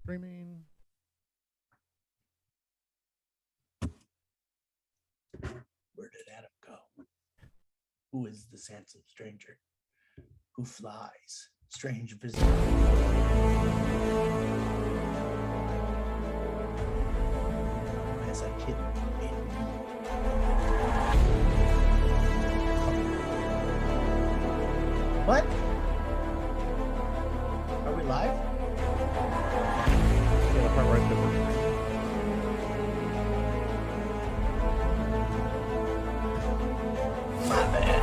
Streaming. Where did Adam go? Who is this handsome stranger? Who flies? Strange visitor. As a kid. What? Are we live? Yeah, the part right there. My bad.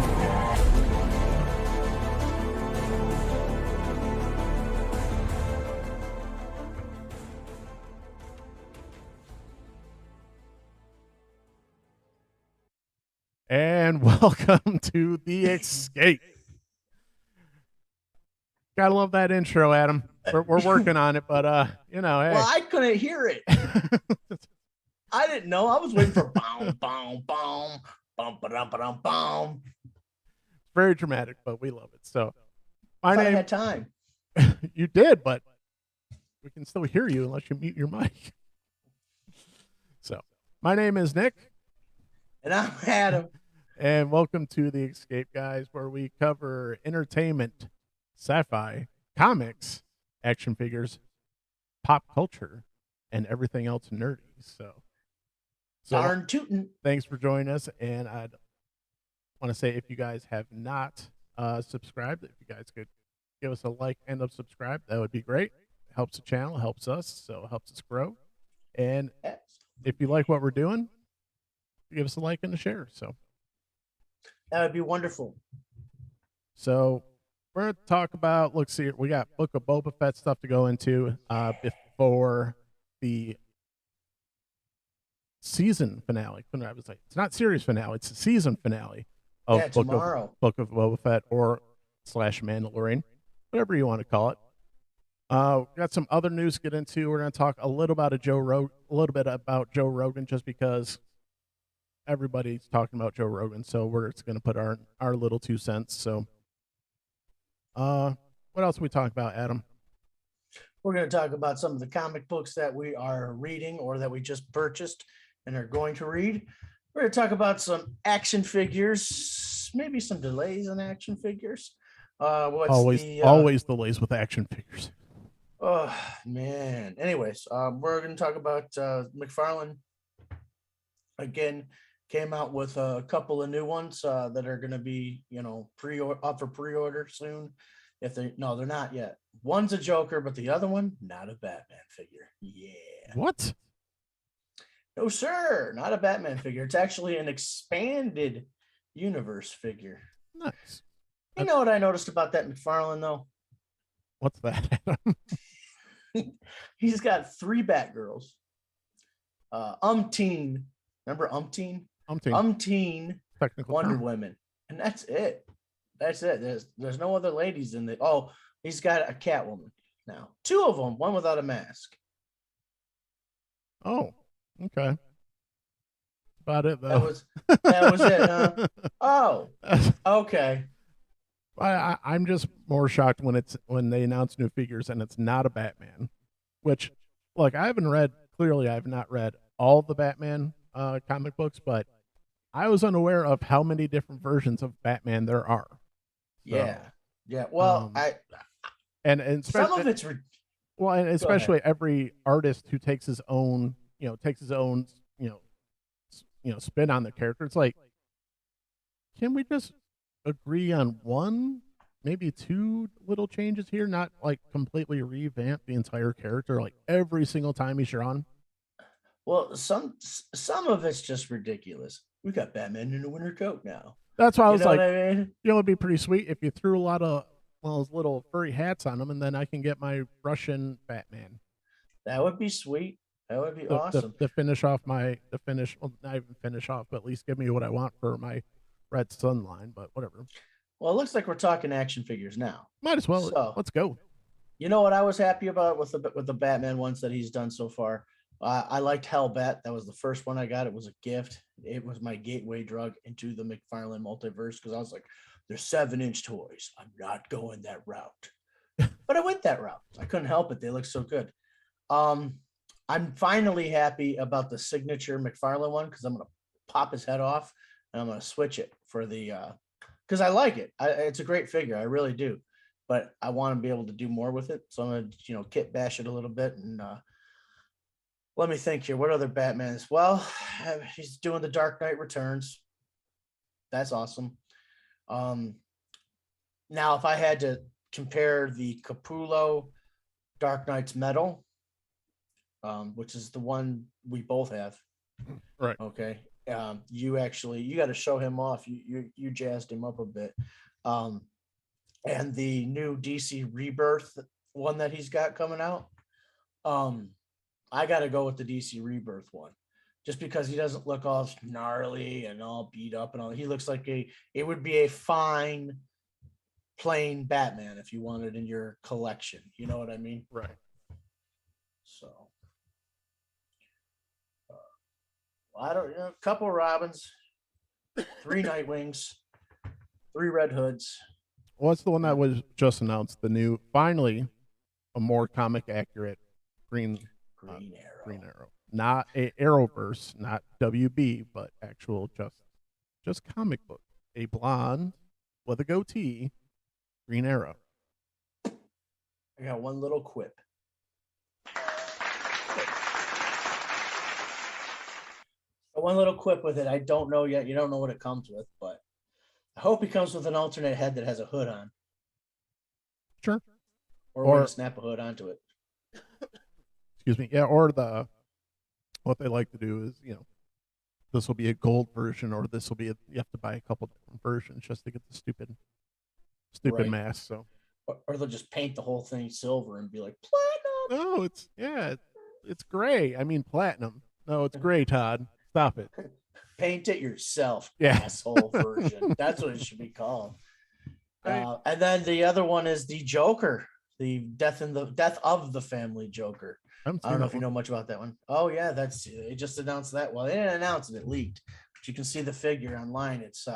And welcome to The Escape. Gotta love that intro, Adam. We're working on it, but hey. Well, I couldn't hear it. I didn't know. I was waiting for boom, boom, boom, boom, ba-dum, ba-dum, boom. It's very dramatic, but we love it. So, I had time. You did, but we can still hear you unless you mute your mic. So, my name is Nick. And I'm Adam. And welcome to The Escape, guys, where we cover entertainment, sci-fi, comics, action figures, pop culture, and everything else nerdy. So darn tootin'. Thanks for joining us. And I'd want to say, if you guys have not subscribed, if you guys could give us a like and a subscribe, that would be great. It helps the channel, helps us, so it helps us grow. And if you like what we're doing, give us a like and a share. So that would be wonderful. So we're going to talk about, let's see, we got Book of Boba Fett stuff to go into before the season finale. I was like, it's not series finale, it's a season finale of Book of Boba Fett or / Mandalorian, whatever you want to call it. We got some other news to get into. We're going to talk a little bit about Joe Rogan, just because everybody's talking about Joe Rogan, so we're just going to put our little 2 cents. So what else are we talking about, Adam? We're going to talk about some of the comic books that we are reading or that we just purchased and are going to read. We're going to talk about some action figures, maybe some delays in action figures. Always delays with action figures. Oh, man. Anyways, we're going to talk about McFarlane. Again, came out with a couple of new ones that are going to be, up for pre-order soon. They're not yet. One's a Joker, but the other one, not a Batman figure. Yeah. What? No, sir, not a Batman figure. It's actually an expanded universe figure. Nice. You know what I noticed about that McFarlane, though? What's that? He's got 3 Batgirls. Remember Umpteen Technical Wonder term. Women. And that's it. There's no other ladies in the. Oh, he's got a Catwoman now. 2 of them, one without a mask. Oh, okay. About it, though. That was it, huh? Oh, okay. I'm just more shocked when they announce new figures and it's not a Batman, which, look, I have not read all the Batman comic books, but I was unaware of how many different versions of Batman there are. So, yeah. Well, and especially, some of it's and especially every artist who takes his own spin on the character. It's like, can we just agree on 1, maybe 2 little changes here, not like completely revamp the entire character like every single time he's on? Well, some of it's just ridiculous. We got Batman in a winter coat now. That's why I was like, it'd be pretty sweet if you threw a lot of those little furry hats on them, and then I can get my Russian Batman. That would be sweet. That would be awesome. To finish off not even finish off, but at least give me what I want for my Red Sun line, but whatever. Well, it looks like we're talking action figures now. Might as well. So, let's go. You know what I was happy about with the Batman ones that he's done so far? I liked Hellbat. That was the first one I got. It was a gift. It was my gateway drug into the McFarlane multiverse, because I was like, there's 7-inch toys. I'm not going that route. But I went that route. I couldn't help it. They look so good. I'm finally happy about the signature McFarlane one because I'm gonna pop his head off and I'm gonna switch it for the because I like it. It's a great figure, I really do, but I want to be able to do more with it. So I'm gonna kit bash it a little bit and let me think here. What other Batmans? Well, he's doing the Dark Knight Returns. That's awesome. Now, if I had to compare the Capullo Dark Knight's Metal, which is the one we both have, right? Okay, you got to show him off. You jazzed him up a bit, and the new DC Rebirth one that he's got coming out. I got to go with the DC Rebirth one, just because he doesn't look all gnarly and all beat up and all. He looks like it would be a fine, plain Batman if you wanted in your collection. You know what I mean? Right. So, I don't know. A couple Robins, 3 Nightwings, 3 Red Hoods. What's the one that was just announced? The new, finally, a more comic accurate Green Arrow. Green Arrow, not a Arrowverse, not WB, but actual just comic book. A blonde with a goatee, Green Arrow. I got one little quip. One little quip with it. I don't know yet. You don't know what it comes with, but I hope he comes with an alternate head that has a hood on. Sure. Or snap a hood onto it. Excuse me. Yeah, or what they like to do is, this will be a gold version, or this will be you have to buy a couple different versions just to get the stupid right. mask. So, or they'll just paint the whole thing silver and be like platinum. No, it's gray. I mean platinum. No, it's gray, Todd. Stop it. Paint it yourself, asshole version. That's what it should be called. And then the other one is the Joker, the death of the family Joker. I don't know if you know much about that one. Oh yeah, they just announced that. Well, they didn't announce it; it leaked. But you can see the figure online. It's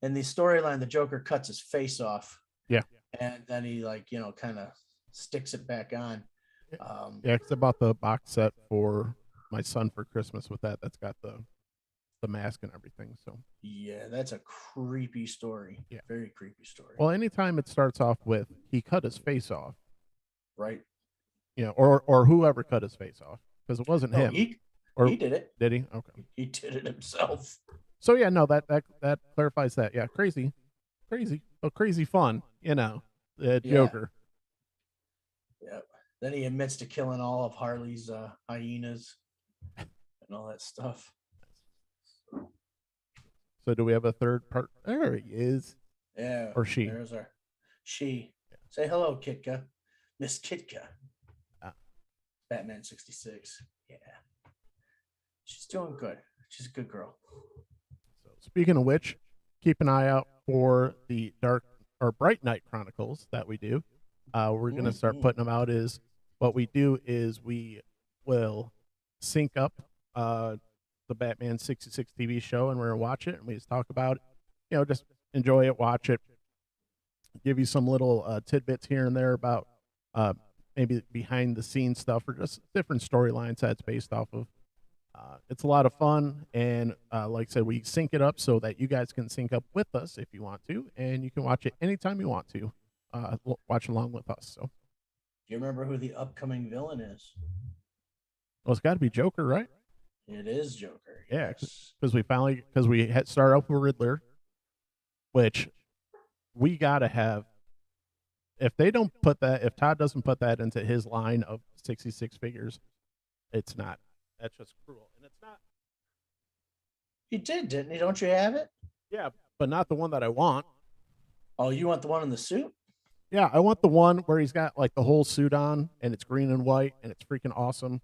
in the storyline, the Joker cuts his face off. Yeah, and then he kind of sticks it back on. It's about the box set for my son for Christmas with that. That's got the mask and everything. So yeah, that's a creepy story. Yeah, very creepy story. Well, anytime it starts off with he cut his face off, right? Or whoever cut his face off, because it wasn't him. He did it. Did he? Okay. He did it himself. So yeah, no, that clarifies that. Yeah, crazy, but crazy fun. The Joker. Yep. Then he admits to killing all of Harley's hyenas and all that stuff. So do we have a third part? There he is. Yeah. Or she. There's our she. Yeah. Say hello, Kitka. Miss Kitka. Batman 66. Yeah. She's doing good. She's a good girl. So speaking of which, keep an eye out for the Bright Knight Chronicles that we do. We're going to start putting them out. What we do is we will sync up the Batman 66 TV show, and we're going to watch it, and we just talk about it. Just enjoy it, watch it, give you some little tidbits here and there about maybe behind the scenes stuff or just different storylines that's based off of. It's a lot of fun, and like I said, we sync it up so that you guys can sync up with us if you want to, and you can watch it anytime you want to watch along with us. So, do you remember who the upcoming villain is? Well, it's got to be Joker, right? It is Joker. Yeah, because we had started off with Riddler, which we got to have. If Todd doesn't put that into his line of 66 figures, it's not. That's just cruel. And it's not. He did, didn't he? Don't you have it? Yeah, but not the one that I want. Oh, you want the one in the suit? Yeah, I want the one where he's got like the whole suit on and it's green and white and it's freaking awesome.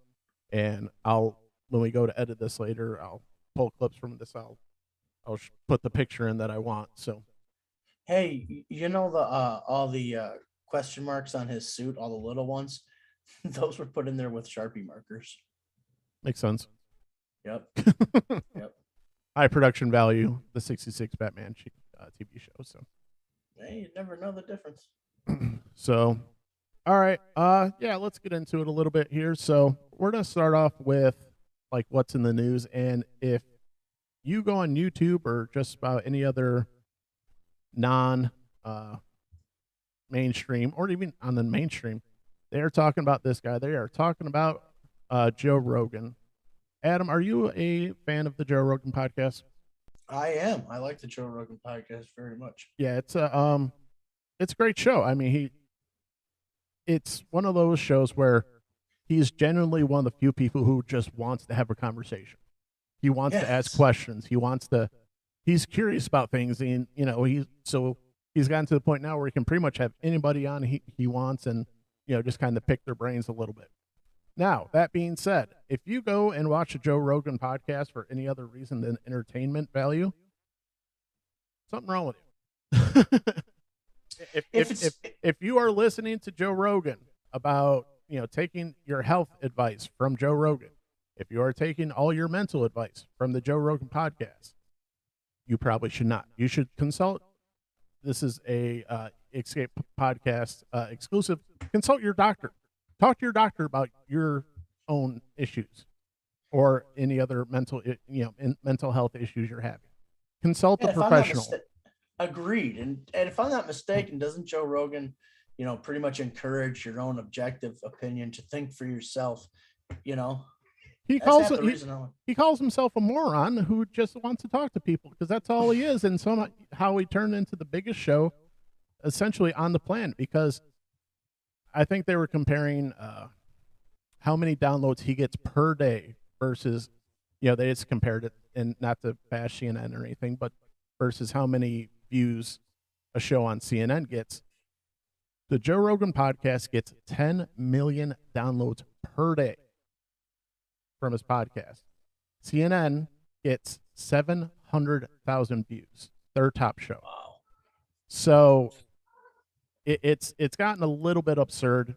And when we go to edit this later, I'll pull clips from this. I'll put the picture in that I want. So. Hey, all the question marks on his suit, all the little ones, those were put in there with Sharpie markers. Makes sense. Yep. Yep. High production value, the 66 Batman TV show. So. Hey, you never know the difference. So, All right. Yeah, let's get into it a little bit here. So we're gonna start off with like what's in the news, and if you go on YouTube or just about any other non mainstream or even on the mainstream, they are talking about this guy. They are talking about Joe Rogan. Adam, are you a fan of the Joe Rogan podcast? I am. I like the Joe Rogan podcast very much. Yeah, it's a great show. I mean, it's one of those shows where he's genuinely one of the few people who just wants to have a conversation. He wants to ask questions. He's curious about things, and he's gotten to the point now where he can pretty much have anybody on he wants, and just kind of pick their brains a little bit. Now, that being said, if you go and watch a Joe Rogan podcast for any other reason than entertainment value, something wrong with you. if you are listening to Joe Rogan about taking your health advice from Joe Rogan, if you are taking all your mental advice from the Joe Rogan podcast, you probably should not. You should consult. This is a Escape podcast exclusive. Consult your doctor. Talk to your doctor about your own issues or any other mental health issues you're having. Consult a professional. Agreed. And if I'm not mistaken, doesn't Joe Rogan, pretty much encourage your own objective opinion to think for yourself? He calls himself a moron who just wants to talk to people because that's all he is, and somehow he turned into the biggest show essentially on the planet, because I think they were comparing how many downloads he gets per day versus, they just compared it, and not to bash CNN or anything, but versus how many views a show on CNN gets. The Joe Rogan podcast gets 10 million downloads per day from his podcast. CNN gets 700,000 views. Their top show. Wow. So it's gotten a little bit absurd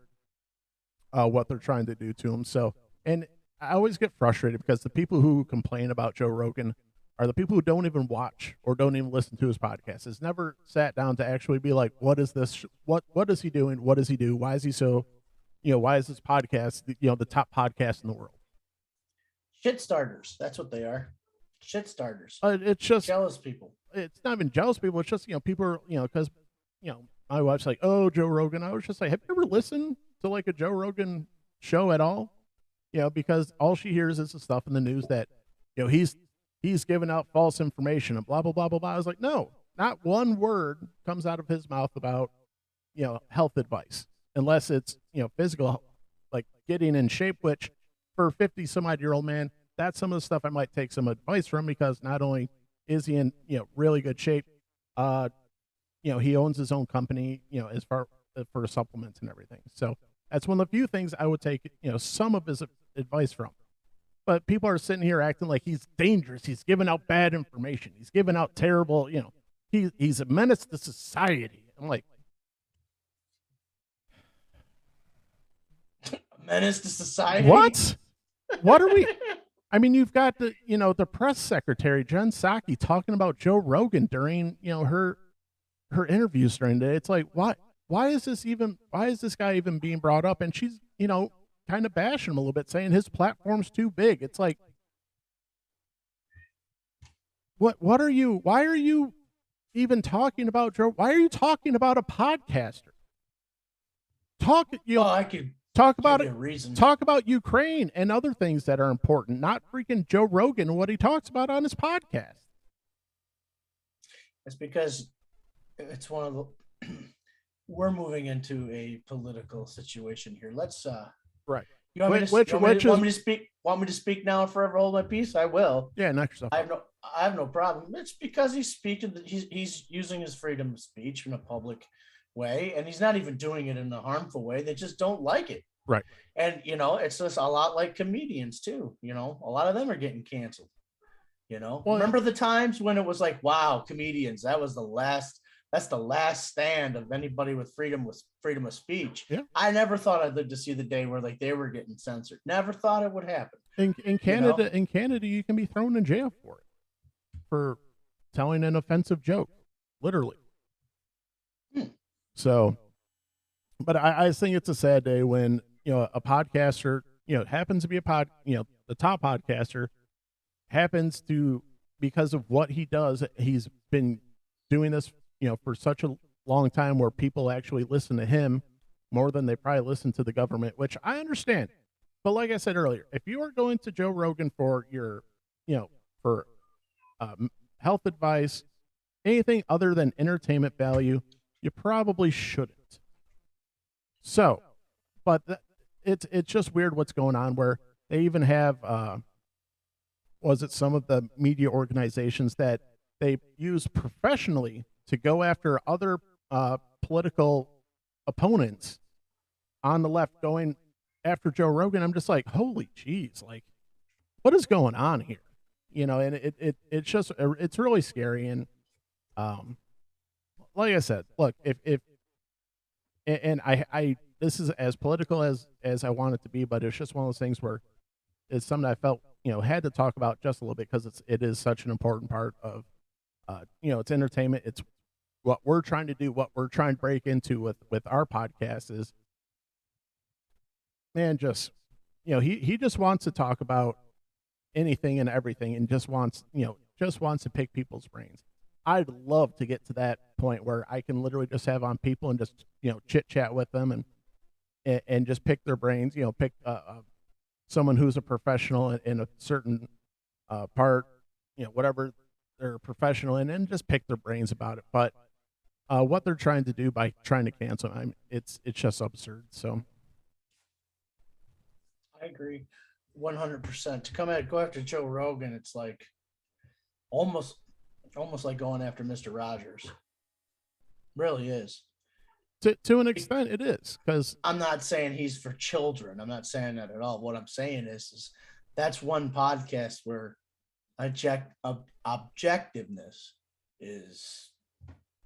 what they're trying to do to him. So, and I always get frustrated because the people who complain about Joe Rogan are the people who don't even watch or don't even listen to his podcast. It's never sat down to actually be like, what is this? What is he doing? What does he do? Why is he so, why is this podcast, the top podcast in the world? Shit starters. That's what they are. Shit starters. It's just jealous people. It's not even jealous people. It's just, people are, because, my wife's like, oh, Joe Rogan. I was just like, have you ever listened to like a Joe Rogan show at all? Because all she hears is the stuff in the news that, he's giving out false information and blah, blah, blah, blah, blah. I was like, no, not one word comes out of his mouth about, health advice, unless it's, physical, like getting in shape, which for a 50 some odd year old man, that's some of the stuff I might take some advice from, because not only is he in, really good shape, he owns his own company, as far for supplements and everything. So that's one of the few things I would take, some of his advice from. But people are sitting here acting like he's dangerous. He's giving out bad information. He's giving out terrible, he's a menace to society. I'm like, a menace to society? What? What are we? I mean, you've got the press secretary, Jen Psaki, talking about Joe Rogan during, her interviews during the day. It's like, why is this guy even being brought up? And she's, kind of bashing him a little bit, saying his platform's too big. It's like, why are you even talking about Joe? Why are you talking about a podcaster? I could talk about it. Talk about Ukraine and other things that are important, not freaking Joe Rogan and what he talks about on his podcast. It's because it's one of the we're moving into a political situation here. Let's right. You want me to speak now and forever hold my peace? I will. Yeah, knock yourself out. I have no problem. It's because he's using his freedom of speech in a public way, and he's not even doing it in a harmful way. They just don't like it. Right. And it's just a lot like comedians too. A lot of them are getting canceled. Well, remember the times when it was like, wow, comedians, that's the last stand of anybody with freedom of speech. Yeah. I never thought I'd live to see the day where like they were getting censored. Never thought it would happen. In Canada, you can be thrown in jail for telling an offensive joke, literally. So But I think it's a sad day when, a podcaster, happens to be the top podcaster happens to, because of what he does, he's been doing this, for such a long time where people actually listen to him more than they probably listen to the government, which I understand. But like I said earlier, if you are going to Joe Rogan for your, for health advice, anything other than entertainment value, you probably shouldn't. So, but it's just weird what's going on where they even have was it some of the media organizations that they use professionally to go after other political opponents on the left going after Joe Rogan. I'm just like, holy jeez, like what is going on here? And it's just it's really scary. And like I said, look, if and I this is as political as I want it to be, but it's just one of those things where it's something I felt had to talk about just a little bit because it is such an important part of it's entertainment. It's what we're trying to do, what we're trying to break into with our podcast is, man, just he just wants to talk about anything and everything and just wants to pick people's brains. I'd love to get to that point where I can literally just have on people and just chit chat with them and just pick their brains. Pick someone who's a professional in a certain part, whatever they're professional in, and just pick their brains about it. But what they're trying to do by trying to cancel him, it's just absurd. So I agree 100%. To go after Joe Rogan, it's like almost like going after Mr. Rogers. Really is. To an extent, it is, because I'm not saying he's for children. I'm not saying that at all. What I'm saying is that's one podcast where objectiveness is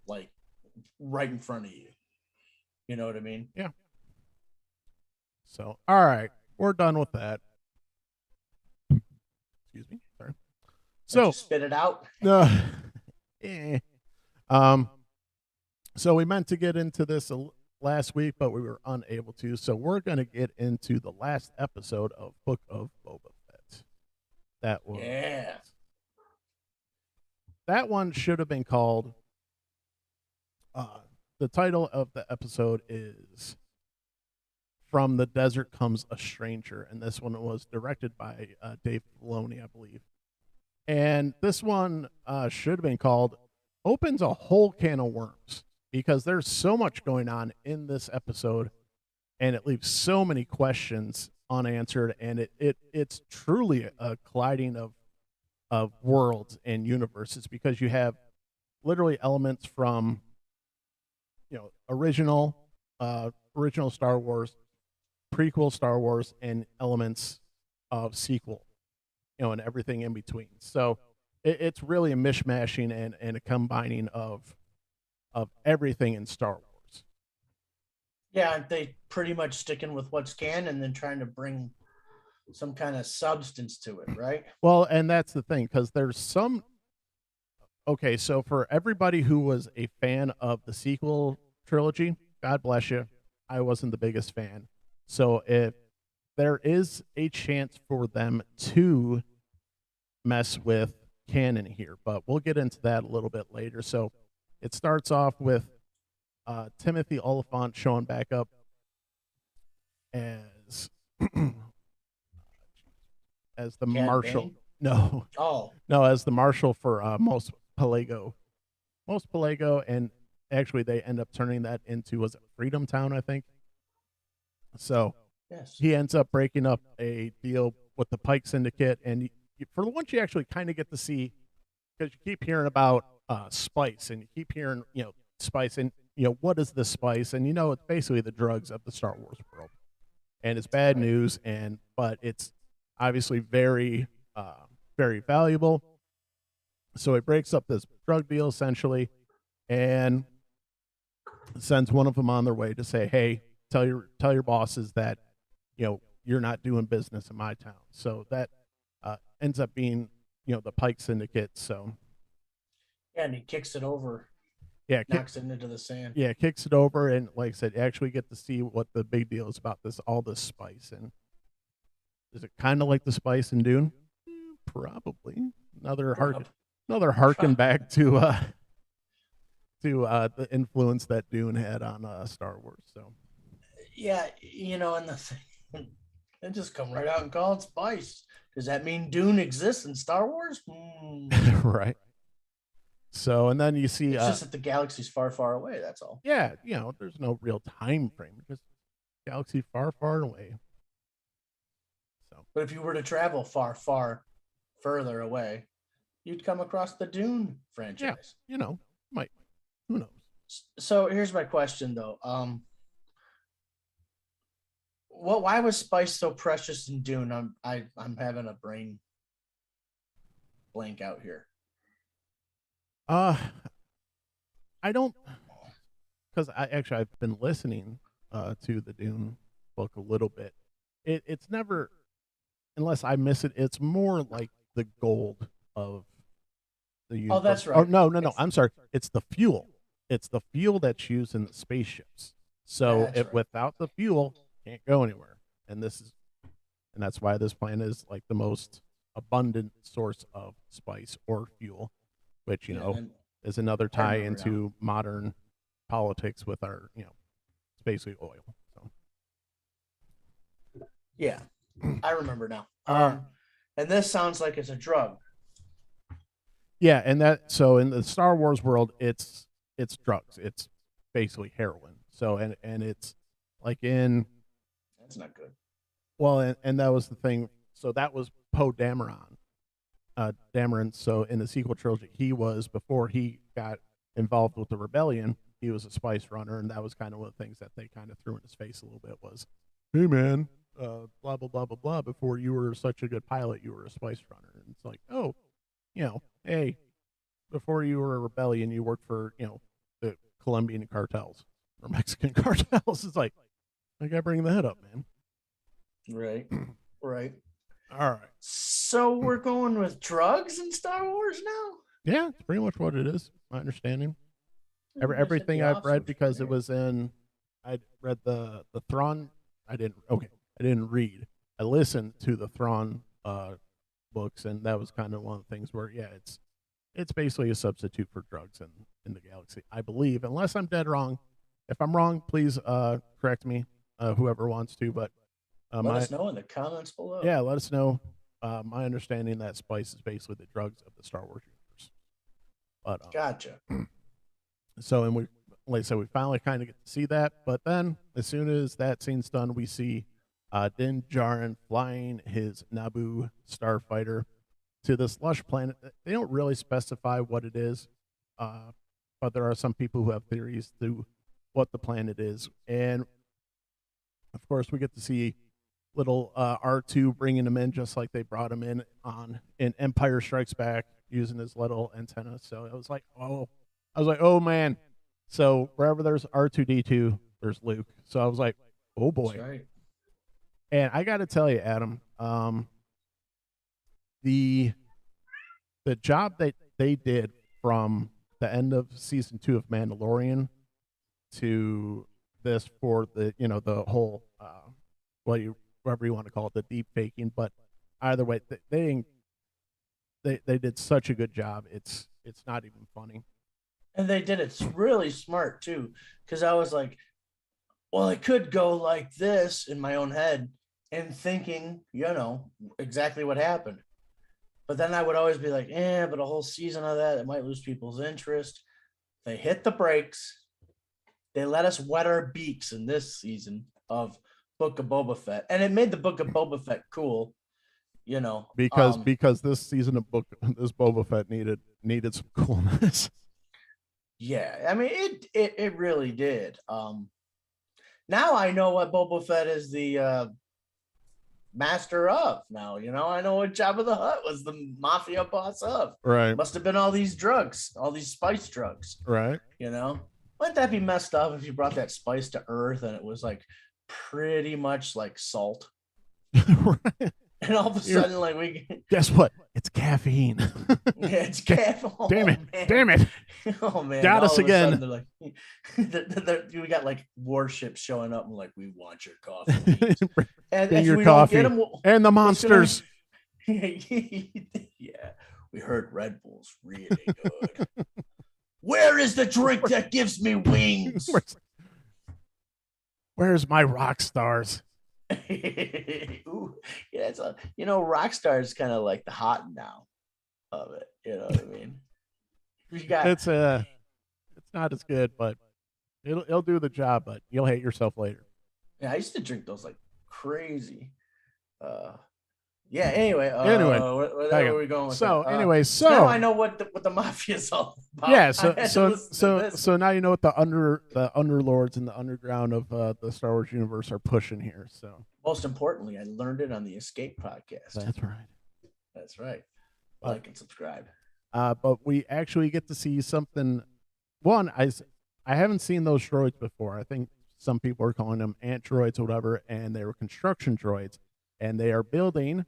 like right in front of you. You know what I mean? Yeah. So, all right, we're done with that. Excuse me. Sorry. So spit it out. No. So we meant to get into this last week, but we were unable to. So we're going to get into the last episode of Book of Boba Fett. That one should have been called. The title of the episode is From the Desert Comes a Stranger, and this one was directed by Dave Filoni, I believe. And this one should have been called Opens a Whole Can of Worms, because there's so much going on in this episode and it leaves so many questions unanswered, and it's truly a colliding of worlds and universes, because you have literally elements from original Star Wars, prequel Star Wars, and elements of sequel, and everything in between. So it's really a mishmashing and a combining of everything in Star Wars. Yeah, they pretty much sticking with what's canon and then trying to bring some kind of substance to it, right? Well, and that's the thing, because there's some. Okay, so for everybody who was a fan of the sequel trilogy, God bless you. I wasn't the biggest fan. So if there is a chance for them to mess with canon here, but we'll get into that a little bit later. So it starts off with Timothy Oliphant showing back up as as the Caddain? marshal. No, oh no, as the marshal for Most Pelego, and actually they end up turning that into, was it Freedom Town, I think. So yes, he ends up breaking up a deal with the Pike Syndicate, and for the ones you actually kind of get to see, because you keep hearing about spice, and you keep hearing spice, and what is this spice, and it's basically the drugs of the Star Wars world, and it's bad news, but it's obviously very very valuable. So he breaks up this drug deal essentially, and sends one of them on their way to say, hey, tell your bosses that you're not doing business in my town. So that ends up being the Pike Syndicate. So yeah, and he kicks it over knocks it into the sand. Yeah, kicks it over, and like I said, you actually get to see what the big deal is about all this spice. And is it kind of like the spice in Dune? Probably. Another harken back to the influence that Dune had on Star Wars. So yeah, and the thing, they just come right out and call it spice. Does that mean Dune exists in Star Wars? Right. So, and then you see it's just that the galaxy's far, far away. That's all. Yeah, there's no real time frame. Just galaxy far, far away. So, but if you were to travel far, far further away, you'd come across the Dune franchise. Yeah, might. Who knows? So here's my question, though. Why was spice so precious in Dune? I'm having a brain blank out here. I don't, because I've been listening to the Dune book a little bit. It's never, unless I miss it, it's more like the gold of the universe. Oh, that's right. No. I'm sorry. It's the fuel. It's the fuel that's used in the spaceships. So without the fuel, can't go anywhere. And that's why this planet is like the most abundant source of spice or fuel, which is another tie into modern politics with our it's basically oil. So yeah, I remember now. And this sounds like it's a drug. Yeah, and so in the Star Wars world, it's drugs. It's basically heroin. So and it's like in that's not good. Well, and that was the thing. So that was Poe Dameron. Dameron. So in the sequel trilogy, before he got involved with the rebellion, he was a spice runner, and that was kind of one of the things that they kind of threw in his face a little bit was, hey man, blah blah blah blah blah. Before you were such a good pilot, you were a spice runner, and it's like, oh, hey, before you were a rebellion, you worked for the Colombian cartels or Mexican cartels. It's like, I gotta bring the head up, man. Right. All right. So we're going with drugs in Star Wars now? Yeah, it's pretty much what it is. My understanding. Everything I've read, because it was in. I read the Thrawn. I didn't read. I listened to the Thrawn books, and that was kind of one of the things where it's basically a substitute for drugs in the galaxy, I believe, unless I'm dead wrong. If I'm wrong, please correct me, whoever wants to. But let us know in the comments below. Yeah, let us know. My understanding that spice is basically the drugs of the Star Wars universe. But gotcha. So, and like I said, we finally kind of get to see that. But then, as soon as that scene's done, we see Din Djarin flying his Naboo starfighter to this lush planet. They don't really specify what it is, but there are some people who have theories to what the planet is. And of course, we get to see little R2 bringing him in, just like they brought him in Empire Strikes Back, using his little antenna. So I was like, oh man. So wherever there's R2D2, there's Luke. So I was like, oh boy. That's right. And I got to tell you, Adam, the job that they did from the end of season 2 of Mandalorian to this, for the the whole whatever you want to call it, the deep faking, but either way, they did such a good job. It's not even funny. And they did it really smart too, because I was like, well, it could go like this in my own head and thinking, exactly what happened. But then I would always be like, but a whole season of that, it might lose people's interest. They hit the brakes. They let us wet our beaks in this season of Book of Boba Fett. And it made the Book of Boba Fett cool, Because this season of this Boba Fett needed some coolness. Yeah, I mean, it really did. Now I know what Boba Fett is the master of. Now, I know what Jabba the Hutt was the mafia boss of. Right. Must have been all these drugs, all these spice drugs. Right. Wouldn't that be messed up if you brought that spice to Earth and it was like pretty much like salt? Right. And all of a sudden, like we guess what? It's caffeine. Yeah, it's caffeine. Oh, damn it! Man. Damn it! Oh man, got us again. Sudden, like, we got like warships showing up and like, we want your coffee. And your coffee them, and the monsters. Yeah, we heard Red Bull's really good. Where is the drink that gives me wings? Where's my rock stars? Ooh, yeah, it's rock stars kind of like the hot now of it. You know what I mean? It's not as good, but it'll do the job. But you'll hate yourself later. Yeah, I used to drink those like crazy. Yeah. Anyway. Where are we going with so that? Anyway, so now I know what the mafia is all about. Yeah. So now you know what the underlords and the underground of the Star Wars universe are pushing here. So most importantly, I learned it on the Escape podcast. That's right. That's right. Like and subscribe. But we actually get to see something. One, I haven't seen those droids before. I think some people are calling them ant droids or whatever, and they were construction droids, and they are building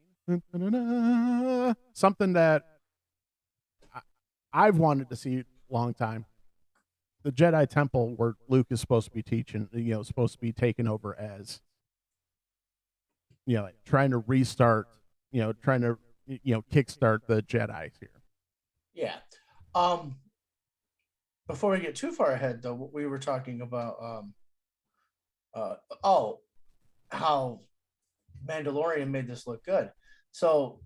something that I've wanted to see a long time. The Jedi Temple, where Luke is supposed to be teaching, supposed to be taken over as, like trying to restart, trying to, kickstart the Jedi here. Yeah. Before we get too far ahead, though, we were talking about, how Mandalorian made this look good. So,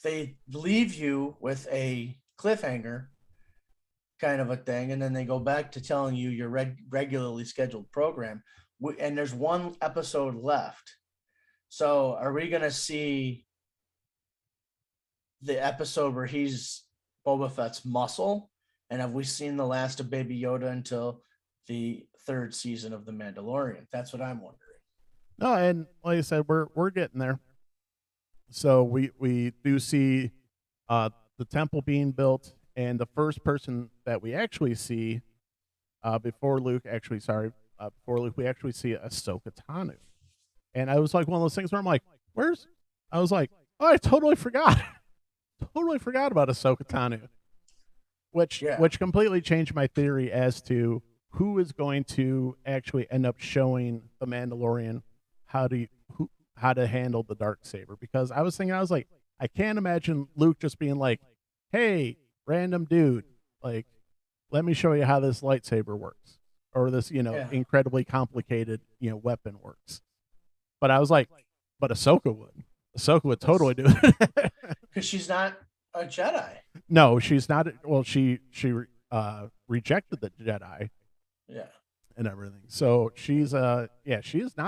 they leave you with a cliffhanger kind of a thing, and then they go back to telling you your regularly scheduled program, and there's one episode left. So are we going to see the episode where he's Boba Fett's muscle? And have we seen the last of Baby Yoda until the third season of The Mandalorian? That's what I'm wondering. No, and like I said, we're getting there. So we do see the temple being built, and the first person that we actually see before Luke, we actually see Ahsoka Tano. And I was like, one of those things where I'm like, I was like, oh, I totally forgot. Totally forgot about Ahsoka Tano. Which completely changed my theory as to who is going to actually end up showing the Mandalorian how to handle the Darksaber. Because I was like, I can't imagine Luke just being like, hey, random dude, like, let me show you how this lightsaber works, or this, incredibly complicated, weapon works. But I was like, but Ahsoka would totally do it. Because she's not a Jedi. No, she's not. Well, she rejected the Jedi. Yeah. And everything. So she is not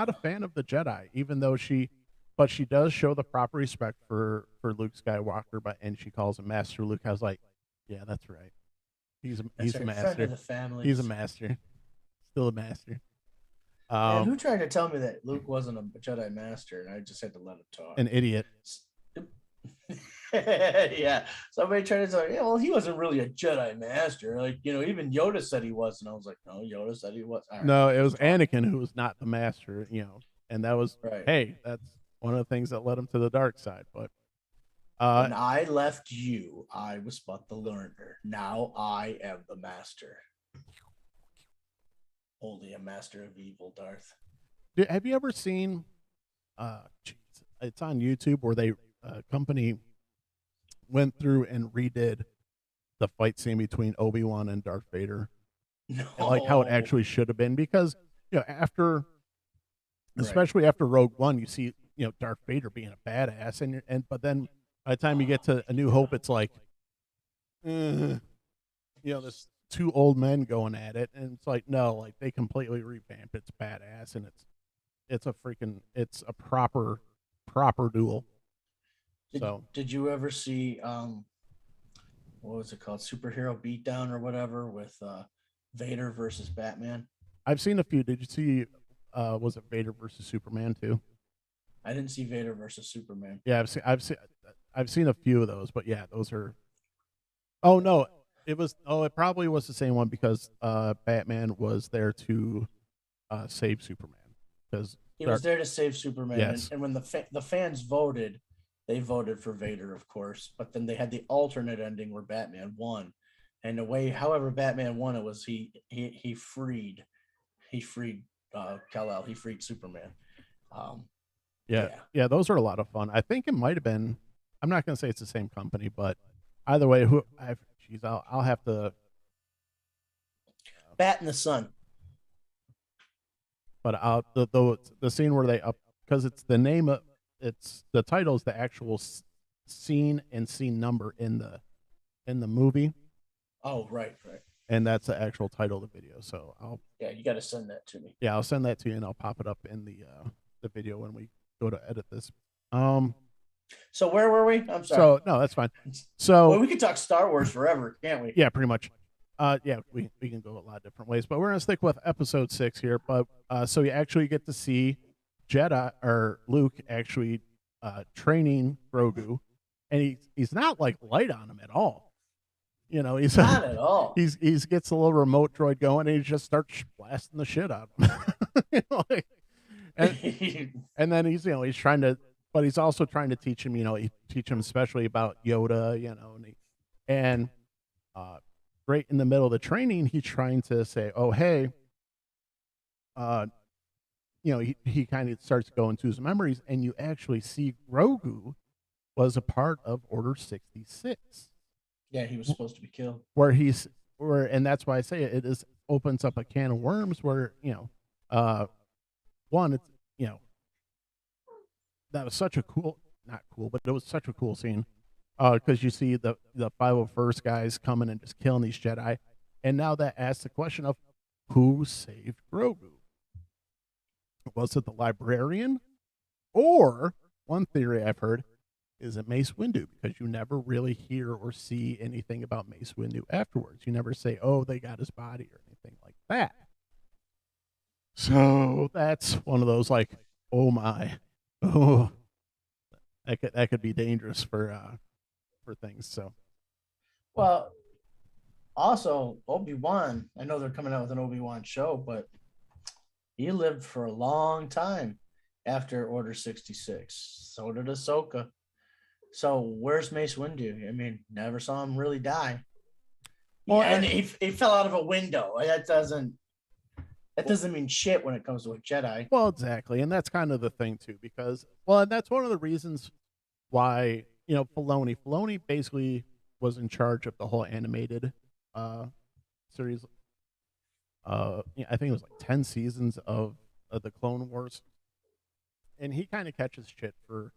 a fan of the Jedi, even though she does show the proper respect for Luke Skywalker, and she calls him Master Luke. I was like, yeah, that's right. He's a master. Friend of the family. He's a master. Still a master. And who tried to tell me that Luke wasn't a Jedi master, and I just had to let him talk? An idiot. Yeah, somebody tried to tell me, well, he wasn't really a Jedi master. Like, even Yoda said he was, and I was like, no, Yoda said he was. No, it was Anakin who was not the master, and that was, right. Hey, that's one of the things that led him to the dark side. But when I left you, I was but the learner. Now I am the master. Only a master of evil, Darth. Have you ever seen? It's on YouTube where they company went through and redid the fight scene between Obi-Wan and Darth Vader. No. And like how it actually should have been, because especially after Rogue One, you see Darth Vader being a badass, but then by the time you get to A New Hope, it's like this two old men going at it, and it's like, no, like they completely revamped. It's badass, and it's a proper duel. Did you ever see what was it called, Superhero Beatdown or whatever, with Vader versus Batman? I've seen a few. Did you see was it Vader versus Superman too? I didn't see Vader versus Superman. Yeah, I've seen a few of those, but yeah, those are. Oh no, it probably was the same one, because Batman was there to save Superman, because he was there to save Superman. Yes. And when the fans voted, they voted for Vader, of course. But then they had the alternate ending where Batman won, and the way, however, Batman won it was he freed Kal-El, he freed Superman. Yeah, those are a lot of fun. I think it might have been. I'm not going to say it's the same company, but either way, I'll have to. Bat in the Sun. But the scene where they up, because it's the name of, it's the title is the actual scene and scene number in the movie. Oh, right. And that's the actual title of the video. So you got to send that to me. Yeah, I'll send that to you, and I'll pop it up in the video when we go to edit this. So where were we? I'm sorry. So no, that's fine. So well, we could talk Star Wars forever, can't we? Yeah, pretty much. Yeah, we can go a lot of different ways, but we're gonna stick with episode 6 here. But so you actually get to see Luke actually training Grogu, and he's not like light on him at all. You know, he's not at all. He's gets a little remote droid going, and he just starts blasting the shit out of him. You know, like, and then he's trying to, but he's also trying to teach him. You know, teach him especially about Yoda. You know, and right in the middle of the training, he's trying to say, "Oh, hey." You know, he kind of starts going to his memories, and you actually see Grogu was a part of Order 66. Yeah, he was supposed to be killed. And that's why I say it opens up a can of worms where, one, it's, that was such a not cool, but it was such a cool scene. Because you see the 501st guys coming and just killing these Jedi. And now that asks the question of who saved Grogu? Was it the librarian? Or, one theory I've heard, is it Mace Windu? Because you never really hear or see anything about Mace Windu afterwards. You never say, oh, they got his body or anything like that. So that's one of those like, oh my, oh, that could be dangerous for things. So, well, also Obi-Wan, I know they're coming out with an Obi-Wan show, but he lived for a long time after Order 66. So did Ahsoka. So where's Mace Windu? I mean, never saw him really die. Well, and he fell out of a window. That doesn't mean shit when it comes to a Jedi. Well, exactly, and that's kind of the thing too, because and that's one of the reasons why Filoni basically was in charge of the whole animated series. I think it was like 10 seasons of the Clone Wars, and he kind of catches shit for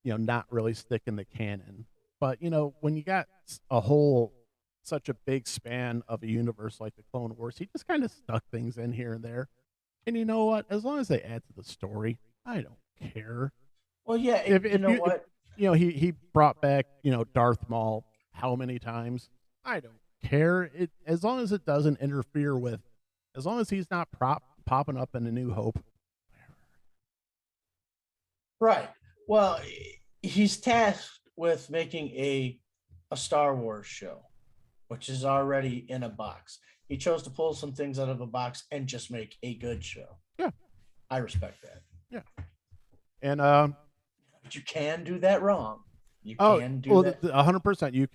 not really sticking the canon. But when you got such a big span of a universe like the Clone Wars, he just kind of stuck things in here and there. And you know what? As long as they add to the story, I don't care. Well, yeah, he brought back Darth Maul how many times? I don't care. As long as it doesn't interfere with, as long as he's not popping up in A New Hope. Right. Well, he's tasked with making a Star Wars show, which is already in a box. He chose to pull some things out of a box and just make a good show. Yeah, I respect that. Yeah, and but you can do that wrong. You can do that 100%. You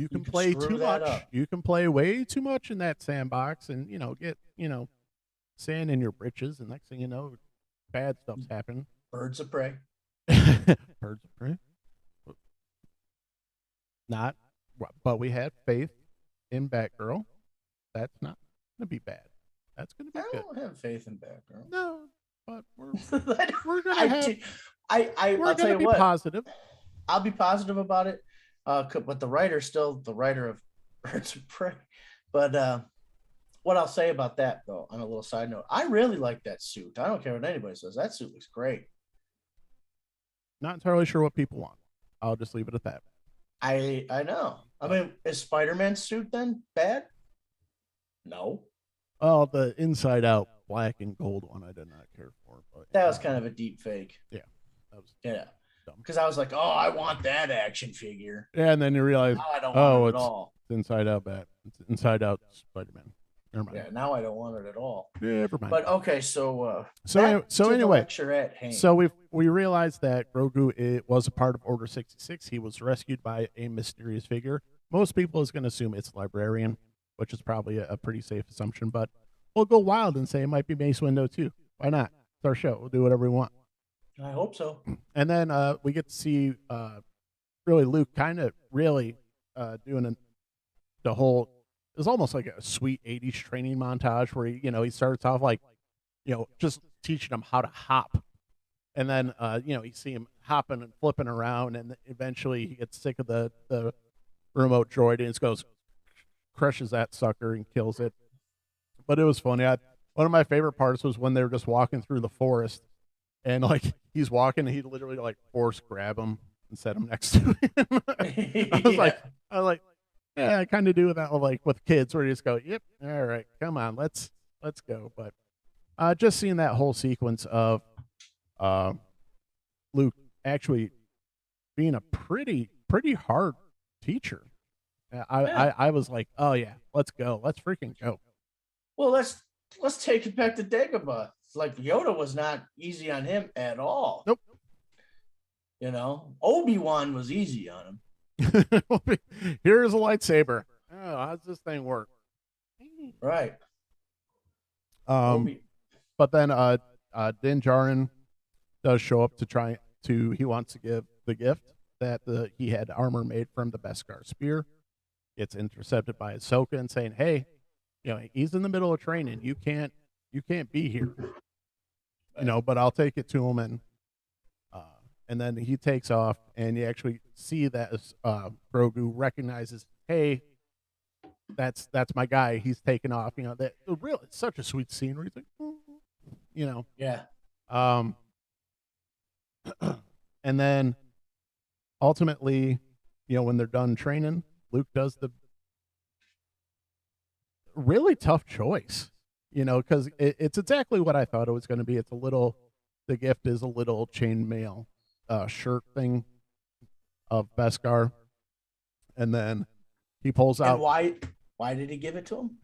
can play too much. Up. You can play way too much in that sandbox, and get sand in your britches, and next thing you know, bad stuff's happening. Birds of prey. Birds of prey. Not, but we had faith in Batgirl. That's not gonna be bad. That's gonna be good. I don't have faith in Batgirl. No, but we're gonna have. I'll tell you be what. Positive. I'll be positive about it. But the writer's still the writer of Birds of Prey. But what I'll say about that, though, on a little side note, I really like that suit. I don't care what anybody says. That suit looks great. Not entirely sure what people want. I'll just leave it at that. I know. I mean, is Spider-Man's suit then bad? No. Oh, the inside out black and gold one I did not care for. But that was kind of a deep fake. Yeah. That was dumb. Because I was like, oh, I want that action figure. Yeah, and then you realize, I don't want it at it's all. inside out Bat. It's inside out Spider-Man. Never mind. Yeah, now I don't want it at all. Never mind. But okay, so anyway, so we realized that Grogu was a part of Order 66. He was rescued by a mysterious figure. Most people is going to assume it's librarian, which is probably a pretty safe assumption. But we'll go wild and say it might be Mace Windu too. Why not? It's our show. We'll do whatever we want. I hope so. And then we get to see really Luke kind of really doing the whole. It was almost like a sweet 80s training montage where he starts off like, just teaching him how to hop. And then, you see him hopping and flipping around, and eventually he gets sick of the remote droid and just crushes that sucker and kills it. But it was funny. One of my favorite parts was when they were just walking through the forest, and like he's walking, and he'd literally like force grab him and set him next to him. I was like, yeah, I kind of do that with kids, where you just go, yep, all right, come on, let's go. But just seeing that whole sequence of Luke actually being a pretty hard teacher, I was like, oh yeah, let's go, let's freaking go. Well, let's take it back to Dagobah. Like Yoda was not easy on him at all. Nope. Obi-Wan was easy on him. Here's a lightsaber. Oh, how's this thing work? Right. But then Din Djarin does show up he wants to give the gift that he had armor made from the Beskar spear. It's intercepted by Ahsoka and saying, hey, he's in the middle of training. You can't be here. But I'll take it to him, and then he takes off, and you actually see that Grogu recognizes, hey, that's my guy. He's taking off. It's such a sweet scene where he's like, yeah. And then ultimately, when they're done training, Luke does the really tough choice, because it's exactly what I thought it was going to be. The gift is a little chainmail shirt thing of Beskar, and then he pulls out. And why did he give it to him?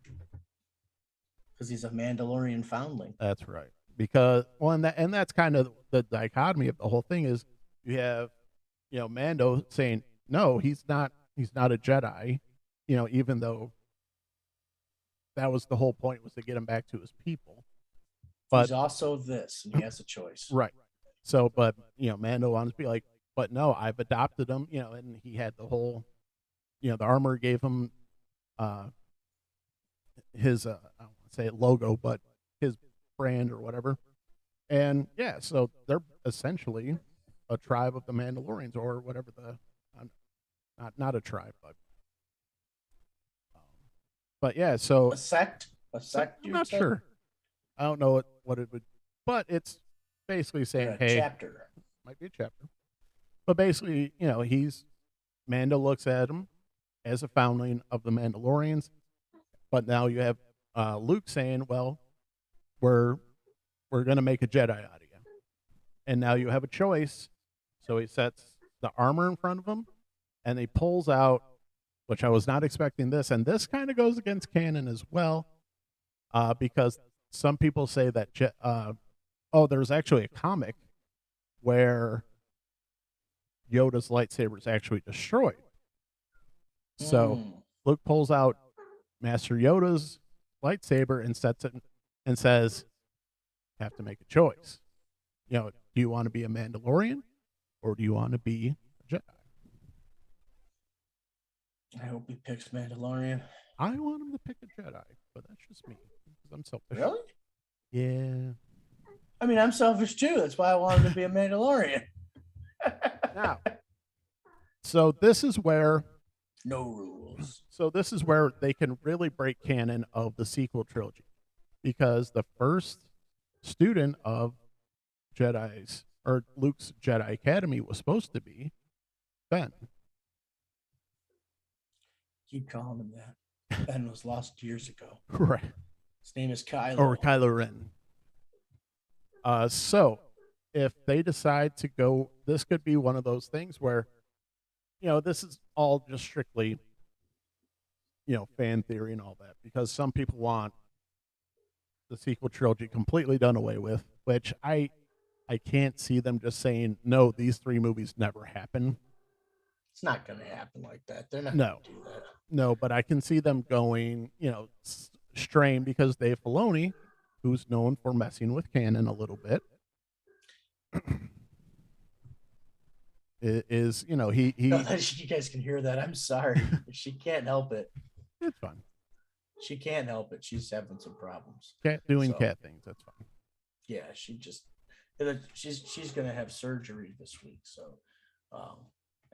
Because he's a Mandalorian foundling. That's right. Because and that's kind of the dichotomy of the whole thing is you have Mando saying no, he's not a Jedi, even though that was the whole point, was to get him back to his people. But he's also this, and he has a choice. Right. So, but Mando wants to be like, but no, I've adopted him, and he had the whole, the armor gave him his I don't want to say logo, but his brand or whatever. And yeah, so they're essentially a tribe of the Mandalorians, or whatever not a tribe, but yeah, so a sect. I'm not sure. I don't know what it would, but it's basically saying, hey, chapter might be a chapter, but basically, Mando looks at him as a foundling of the Mandalorians, but now you have Luke saying, well, we're going to make a Jedi out of you. And now you have a choice. So he sets the armor in front of him, and he pulls out, which I was not expecting this, and this kind of goes against canon as well, because some people say that, there's actually a comic where Yoda's lightsaber is actually destroyed. So Luke pulls out Master Yoda's lightsaber and sets it and says, have to make a choice. Do you want to be a Mandalorian, or do you want to be a Jedi? I hope he picks Mandalorian. I want him to pick a Jedi, but that's just me, because I'm selfish. Really? Yeah. I mean, I'm selfish too. That's why I wanted to be a Mandalorian. Now, so this is where no rules. So this is where they can really break canon of the sequel trilogy, because the first student of Jedi's or Luke's Jedi Academy was supposed to be Ben. Keep calling him that. Ben was lost years ago. Right. His name is Kylo. Or Kylo Ren. So if they decide to go, this could be one of those things where, this is all just strictly fan theory and all that, because some people want the sequel trilogy completely done away with, which I can't see them just saying, no, these 3 movies never happen. It's not going to happen like that. They're not going to do that. No, but I can see them going, straying, because Dave Filoni, who's known for messing with canon a little bit, is, he No, you guys can hear that. I'm sorry. She can't help it. It's fine. She can't help it. She's having some problems. Cat doing cat things. That's fine. Yeah, she's going to have surgery this week. So,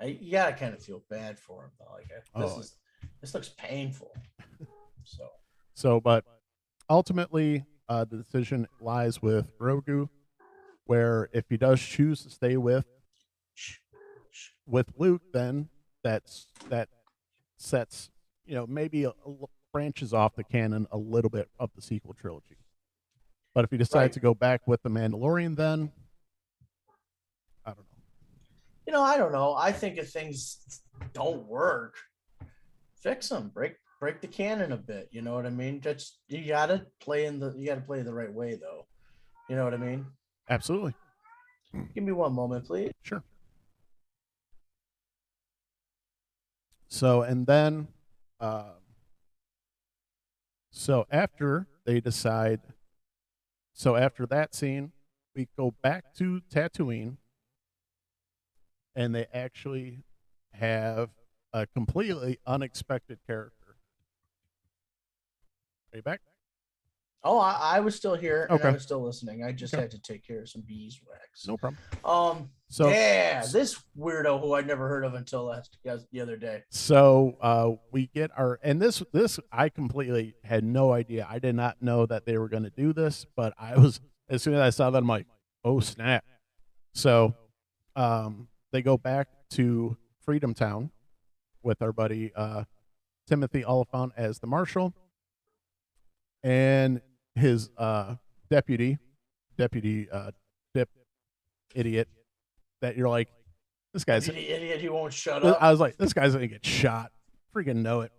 you gotta kind of feel bad for him though. Like, this looks painful. But ultimately, the decision lies with Grogu, where if he does choose to stay with Luke, then that sets, maybe branches off the canon a little bit of the sequel trilogy. But if he decides to go back with the Mandalorian, then I don't know. I don't know. I think if things don't work, fix them. Break the canon a bit. You know what I mean? Just you gotta play the right way, though. You know what I mean? Absolutely. Give me one moment, please. Sure. So, and then, after they decide, after that scene, we go back to Tatooine, and they actually have a completely unexpected character. Are you back? Oh, I was still here, and I was still listening. I just had to take care of some beeswax. No problem. This weirdo who I'd never heard of until the other day. So we get this I completely had no idea. I did not know that they were going to do this, but as soon as I saw that, I'm like, oh snap. So they go back to Freedom Town with our buddy Timothy Oliphant as the marshal, and his deputy idiot, that you're like, this guy's an idiot. He won't shut up. I was like, this guy's gonna get shot. Freaking know it.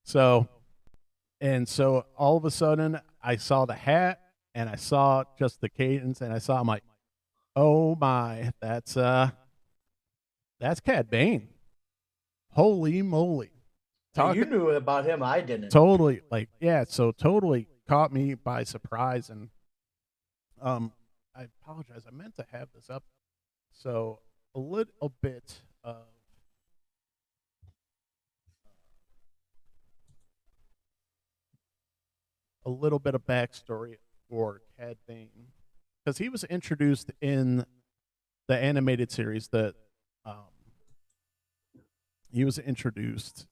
So all of a sudden, I saw the hat, and I saw just the cadence, and I'm like, oh my, that's Caddain. Holy moly! You knew about him. I didn't. Totally, so totally caught me by surprise, and I apologize. I meant to have this up. So a little bit of backstory for Caddain, because he was introduced in the animated series. He was introduced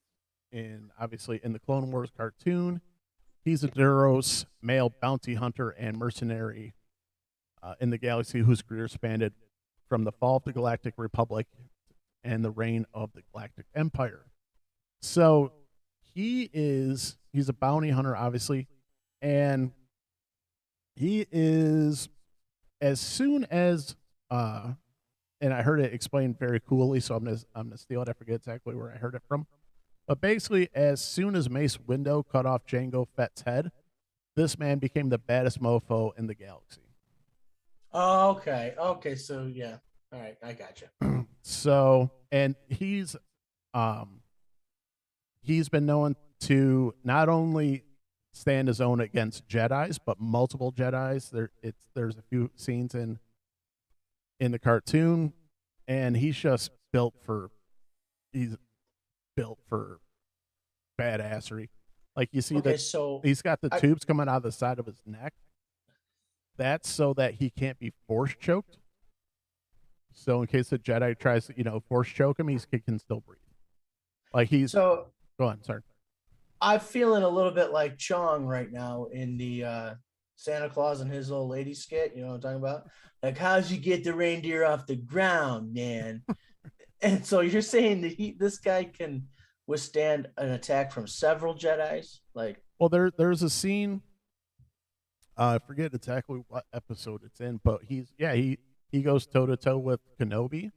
obviously in the Clone Wars cartoon. He's a Duros male bounty hunter and mercenary in the galaxy, whose career spanned from the fall of the Galactic Republic and the reign of the Galactic Empire. So he's a bounty hunter, obviously, and he is, as soon as and I heard it explained very coolly, so I'm gonna steal it. I forget exactly where I heard it from. But basically, as soon as Mace Windu cut off Jango Fett's head, this man became the baddest mofo in the galaxy. Oh, okay. Okay, so yeah. All right, I got you. So, and he's been known to not only stand his own against Jedis, but multiple Jedis. There's a few scenes in the cartoon, and he's built for badassery. Like, you see so he's got the tubes coming out of the side of his neck. That's so that he can't be force choked. So in case the Jedi tries to, force choke him, he can still breathe. Like go on, sorry. I'm feeling a little bit like Chong right now in the Santa Claus and his old lady skit. You know what I'm talking about? Like, how'd you get the reindeer off the ground, man? And so you're saying that this guy can withstand an attack from several Jedis? Like, well, there's a scene. I forget exactly what episode it's in, but he goes toe to toe with Kenobi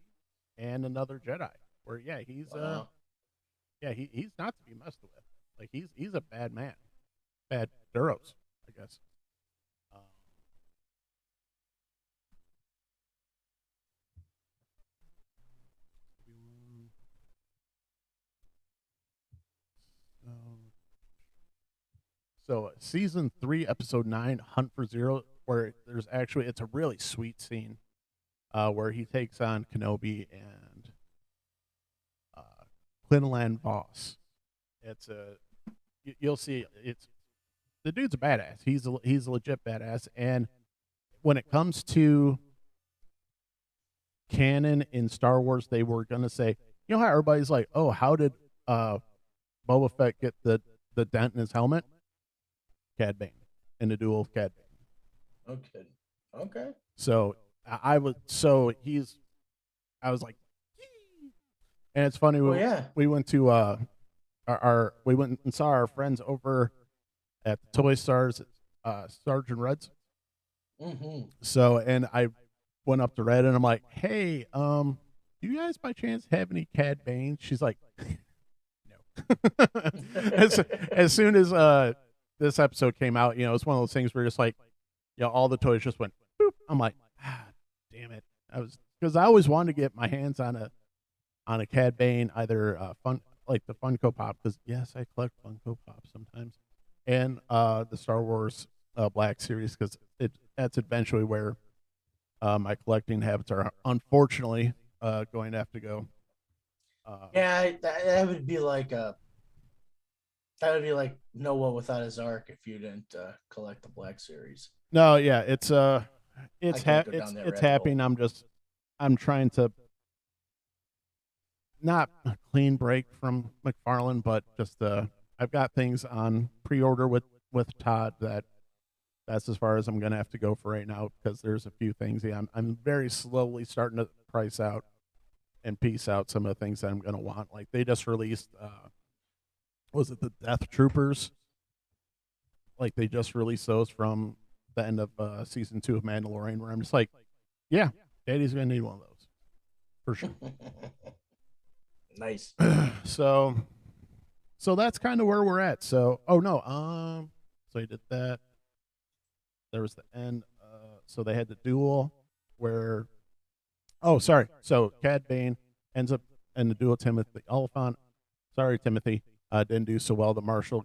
and another Jedi. Where he's not to be messed with. Like he's a bad man, bad Duros, I guess. So season 3, episode 9, Hunt for Zero, where there's actually it's a really sweet scene, where he takes on Kenobi and Quinlan Voss. It's you'll see it's the dude's a badass. He's a legit badass, and when it comes to canon in Star Wars, they were gonna say, you know how everybody's like, oh, how did Boba Fett get the dent in his helmet? Cad Bane in the duel of Cad Bane. Okay. So I was like, and it's funny. We went to we went and saw our friends over at the Toy Stars, Sergeant Reds. Mm-hmm. So, and I went up to Red and I'm like, hey, do you guys by chance have any Cad Bane? She's like, no. as soon as this episode came out, you know, it's one of those things where just like, you know, all the toys just went boop. I'm like, damn it. Because I always wanted to get my hands on a Cad Bane, either like the Funko Pop, because yes, I collect Funko Pops sometimes, and the Star Wars Black Series, because that's eventually where my collecting habits are unfortunately going to have to go. That would be like Noah without his ark if you didn't collect the Black Series. No, yeah, it's happening. I'm trying to not a clean break from McFarlane, but just I've got things on pre-order with Todd that's as far as I'm gonna have to go for right now, because there's a few things. Yeah, I'm very slowly starting to price out and piece out some of the things that I'm gonna want. Like they just released, was it the Death Troopers? Like they just released those from the end of season 2 of Mandalorian, where I'm just like, yeah, Daddy's gonna need one of those for sure. Nice. So that's kind of where we're at. So so he did that. There was the end. So they had the duel where, so Cad Bane ends up in the duel. Timothy Oliphant, sorry Timothy, didn't do so well. The marshal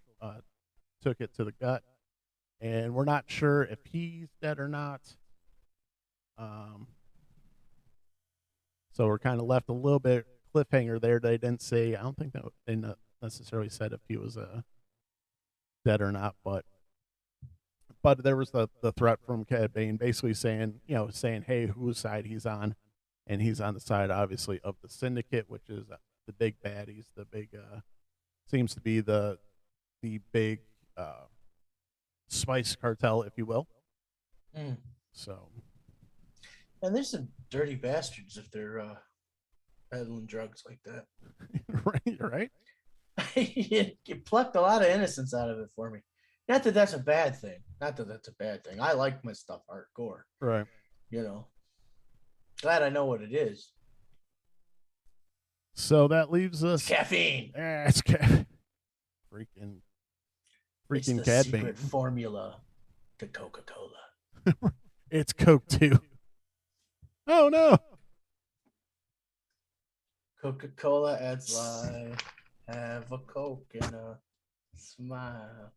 took it to the gut, and we're not sure if he's dead or not. So we're kind of left a little bit cliffhanger there. They didn't say. I don't think that they necessarily said if he was dead or not, but there was the threat from Cad Bane, basically saying, hey, whose side he's on, and he's on the side, obviously, of the Syndicate, which is the big baddies, the big seems to be the big spice cartel, if you will. So, and there's some dirty bastards if they're peddling drugs like that. right. You plucked a lot of innocence out of it for me. Not that that's a bad thing. I like my stuff hardcore. Right. Glad I know what it is. So that leaves us it's caffeine. It's freaking it's the Cad secret Bane formula to Coca-Cola. It's Coke too. Oh no. Coca-Cola adds life. Have a Coke and a smile.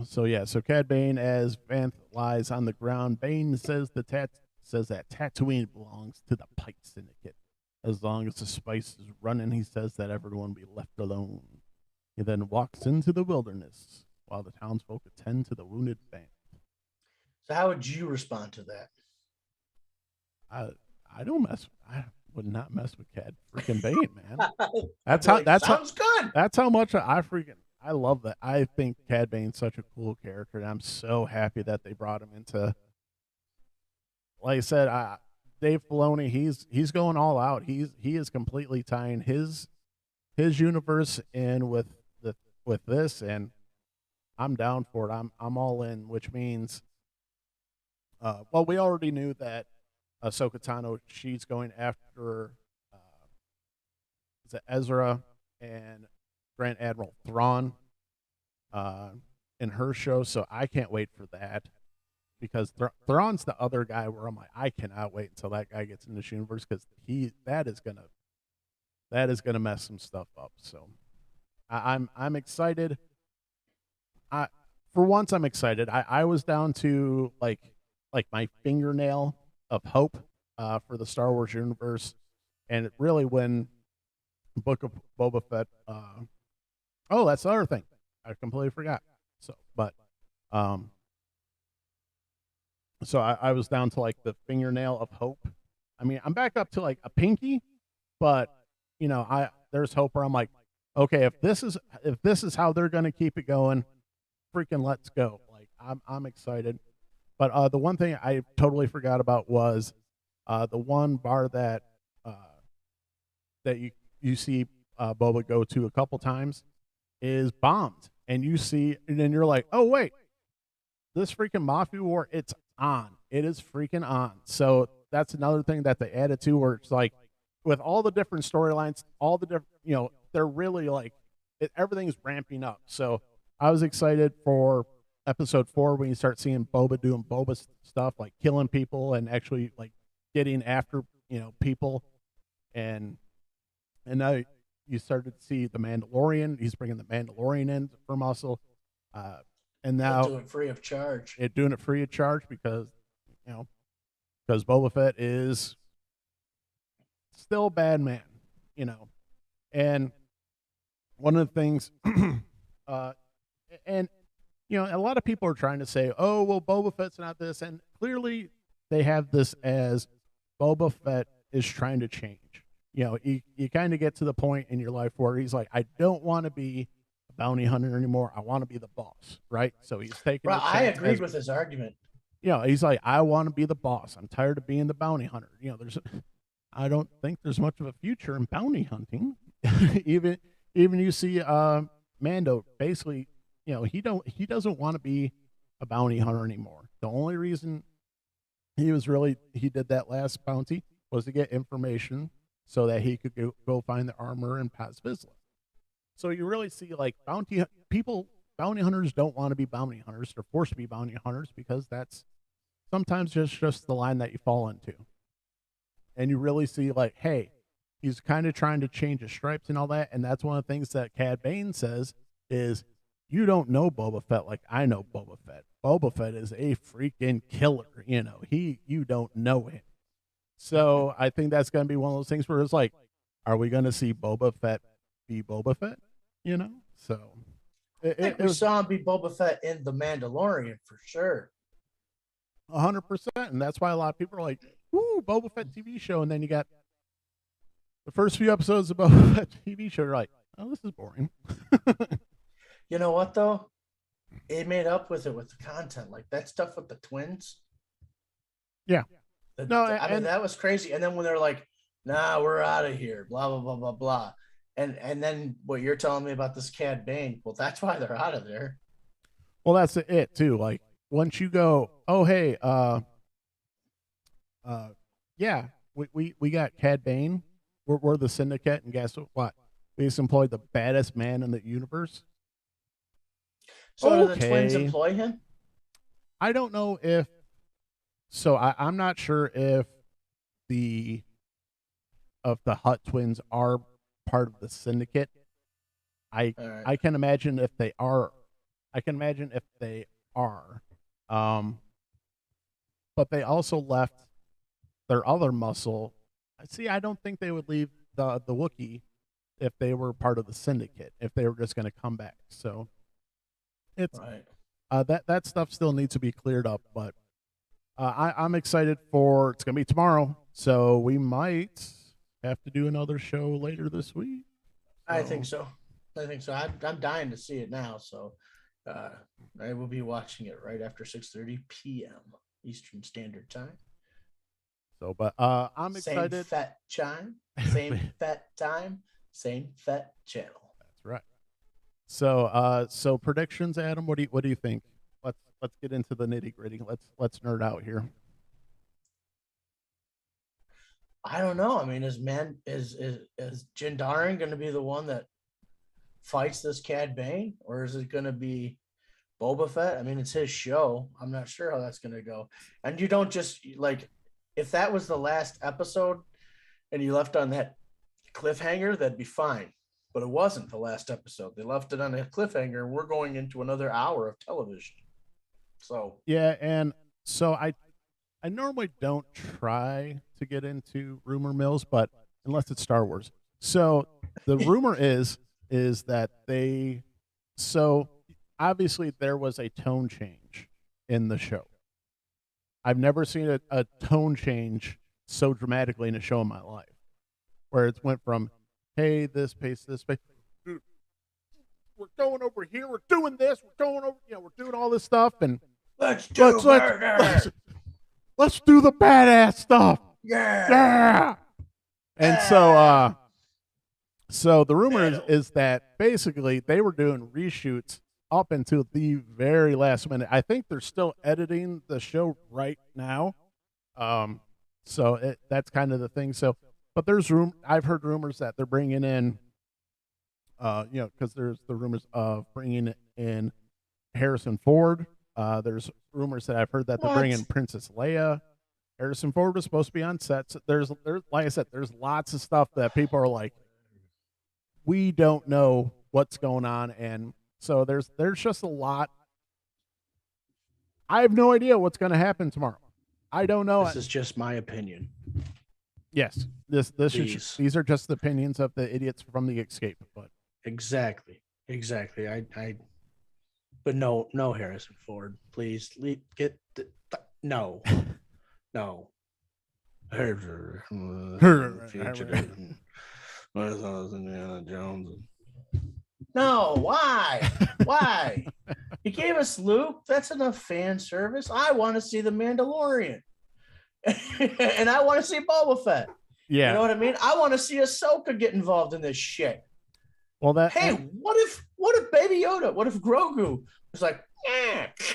So Cad Bane, as Vanth lies on the ground, Bane says that Tatooine belongs to the Pike Syndicate. As long as the spice is running, he says that everyone be left alone. He then walks into the wilderness while the townsfolk attend to the wounded band. So how would you respond to that? I would not mess with Cad freaking Bane, man. Sounds good. That's how much I love that. I think Cad Bane's such a cool character, and I'm so happy that they brought him into. Like I said, Dave Filoni, he's going all out. He is completely tying his universe in with this, and I'm down for it. I'm all in, which means, we already knew that Ahsoka Tano, she's going after is it Ezra and Grand Admiral Thrawn in her show, so I can't wait for that because Thrawn's the other guy where I'm like, I cannot wait until that guy gets in this universe because that is gonna mess some stuff up. So I'm excited. For once I'm excited. I was down to like my fingernail of hope for the Star Wars universe, and it really when Book of Boba Fett. Oh, that's the other thing I completely forgot. Um, so I was down to like the fingernail of hope. I mean, I'm back up to like a pinky, but there's hope where I'm like, okay, if this is how they're gonna keep it going, freaking let's go. Like I'm excited. But the one thing I totally forgot about was the one bar that you see Boba go to a couple times is bombed, and then you're like, oh wait, this freaking Mafia war, it's on. It is freaking on. So that's another thing that they added to, where it's like with all the different storylines, all the different, they're really like everything's ramping up. So I was excited for episode 4 when you start seeing Boba doing Boba stuff, like killing people and actually like getting after people, and now you started to see the Mandalorian. He's bringing the Mandalorian in for muscle, and now doing it free of charge. Doing it free of charge because Boba Fett is still a bad man, and one of the things, and a lot of people are trying to say, oh well, Boba Fett's not this, and clearly they have this as Boba Fett is trying to change. You kind of get to the point in your life where he's like, I don't want to be a bounty hunter anymore. I want to be the boss, right? So he's taking. Well, I agreed with his argument. He's like, I want to be the boss. I'm tired of being the bounty hunter. I don't think there's much of a future in bounty hunting. even you see Mando basically, he doesn't want to be a bounty hunter anymore. The only reason he did that last bounty was to get information so that he could go find the armor in Paz Vizsla. So you really see like bounty hunters don't want to be bounty hunters. They're forced to be bounty hunters because that's sometimes just the line that you fall into. And you really see like, hey, he's kind of trying to change his stripes and all that. And that's one of the things that Caddain says is, you don't know Boba Fett like I know Boba Fett. Boba Fett is a freaking killer. You don't know him. So I think that's going to be one of those things where it's like, are we going to see Boba Fett be Boba Fett? So I think we saw him be Boba Fett in The Mandalorian for sure. 100%. And that's why a lot of people are like, ooh, Boba Fett TV show. And then you got the first few episodes of Boba Fett TV show. You're like, oh, this is boring. You know what, though? It made up with it with the content. Like that stuff with the twins. Yeah. I mean, that was crazy. And then when they're like, nah, we're out of here, blah, blah, blah, blah, blah. And then what you're telling me about this Caddain, well, that's why they're out of there. Well, that's it, too. Like, once you go, oh, hey, yeah, we got Caddain. We're the syndicate, and guess what? We just employed the baddest man in the universe. So do the twins employ him? I don't know if. So I'm not sure if the Hutt twins are part of the syndicate. I can imagine if they are. But they also left their other muscle. See, I don't think they would leave the Wookiee if they were part of the syndicate. If they were just going to come back, so. It's that stuff still needs to be cleared up, but I'm excited for it's gonna be tomorrow, so we might have to do another show later this week. So. I think so. I'm dying to see it now, so I will be watching it right after 6:30 p.m. Eastern Standard Time. So, but I'm excited. Same Fett chime, same Fett time, same Fett channel. That's right. So predictions, Adam. What do you think? Let's get into the nitty gritty. Let's nerd out here. I don't know. I mean, is Jindarin going to be the one that fights this Cad Bane, or is it going to be Boba Fett? I mean, it's his show. I'm not sure how that's going to go. And you don't just like, if that was the last episode and you left on that cliffhanger, that'd be fine. But it wasn't the last episode. They left it on a cliffhanger, and we're going into another hour of television. So yeah, and so I normally don't try to get into rumor mills, but unless it's Star Wars. So the rumor is that so obviously there was a tone change in the show. I've never seen a tone change so dramatically in a show in my life, where it went from, hey, this pace, dude, we're going over here, we're doing this, we're going over, we're doing all this stuff, and let's do the badass stuff. Yeah. And so the rumor is that basically they were doing reshoots up until the very last minute. I think they're still editing the show right now. So that's kind of the thing. So, but there's I've heard rumors that they're bringing in, because there's the rumors of bringing in Harrison Ford. There's rumors that I've heard that they're bringing Princess Leia. Harrison Ford was supposed to be on set. So there's like I said, there's lots of stuff that people are like, we don't know what's going on, and so there's just a lot. I have no idea what's going to happen tomorrow. I don't know. This is just my opinion. Yes, these are just the opinions of the idiots from the Escape. But exactly. But no, Harrison Ford, please no. Indiana Jones. No, why? Why? He gave us Luke. That's enough fan service. I want to see the Mandalorian, and I want to see Boba Fett. Yeah, you know what I mean. I want to see Ahsoka get involved in this shit. Well, what if Baby Yoda? What if Grogu was like,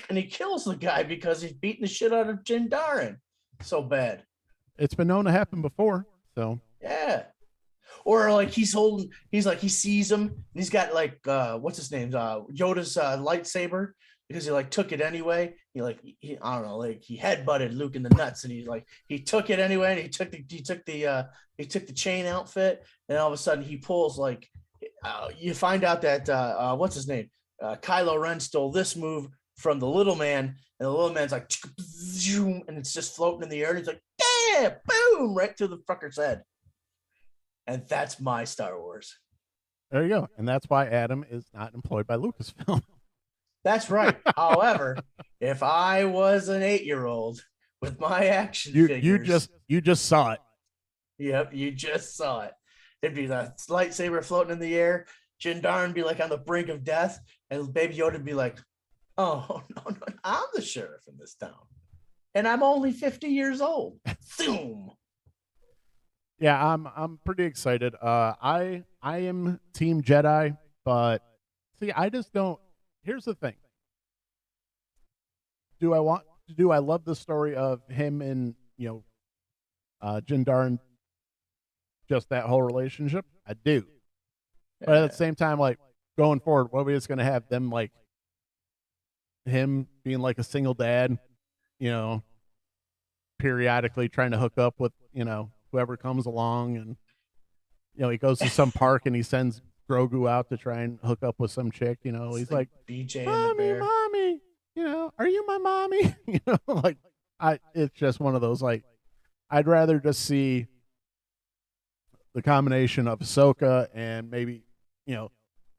and he kills the guy because he's beating the shit out of Din Djarin so bad? It's been known to happen before, so yeah. Or like he sees him and he's got like what's his name? Yoda's lightsaber, because he like took it anyway. He I don't know, like he headbutted Luke in the nuts, and he took it anyway, and he took the chain outfit, and all of a sudden he pulls like you find out that what's his name? Kylo Ren stole this move from the little man, and the little man's like, and it's just floating in the air, and he's like, yeah, boom, right through the fucker's head. And that's my Star Wars. There you go. And that's why Adam is not employed by Lucasfilm. That's right. However, if I was an 8-year-old with my action figures, you just saw it. Yep, you just saw it. It'd be the lightsaber floating in the air. Din Djarin be like on the brink of death, and Baby Yoda would be like, "Oh no, I'm the sheriff in this town, and I'm only 50 years old." Zoom. Yeah, I'm pretty excited. I am Team Jedi, but see, I just don't. Here's the thing. Do I love the story of him and Din Djarin? Just that whole relationship, I do. Yeah. But at the same time, like going forward, what are we just gonna have them like him being like a single dad, periodically trying to hook up with whoever comes along, and he goes to some park and he sends Grogu out to try and hook up with some chick. He's like BJ mommy, and the bear. Mommy, are you my mommy? It's just one of those, like, I'd rather just see the combination of Ahsoka and maybe,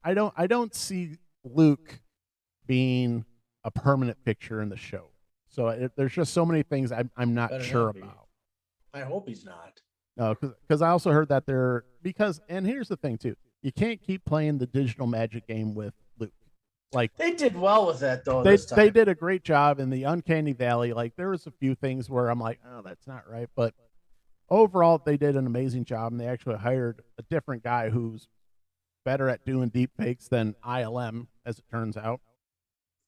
I don't see Luke being a permanent fixture in the show. So there's just so many things I'm not sure about. I hope he's not. No, because I also heard that and here's the thing too, you can't keep playing the digital magic game with Luke. Like, they did well with that though. They did a great job in the Uncanny Valley. Like, there was a few things where I'm like, oh, that's not right, but overall they did an amazing job, and they actually hired a different guy who's better at doing deep fakes than ILM, as it turns out.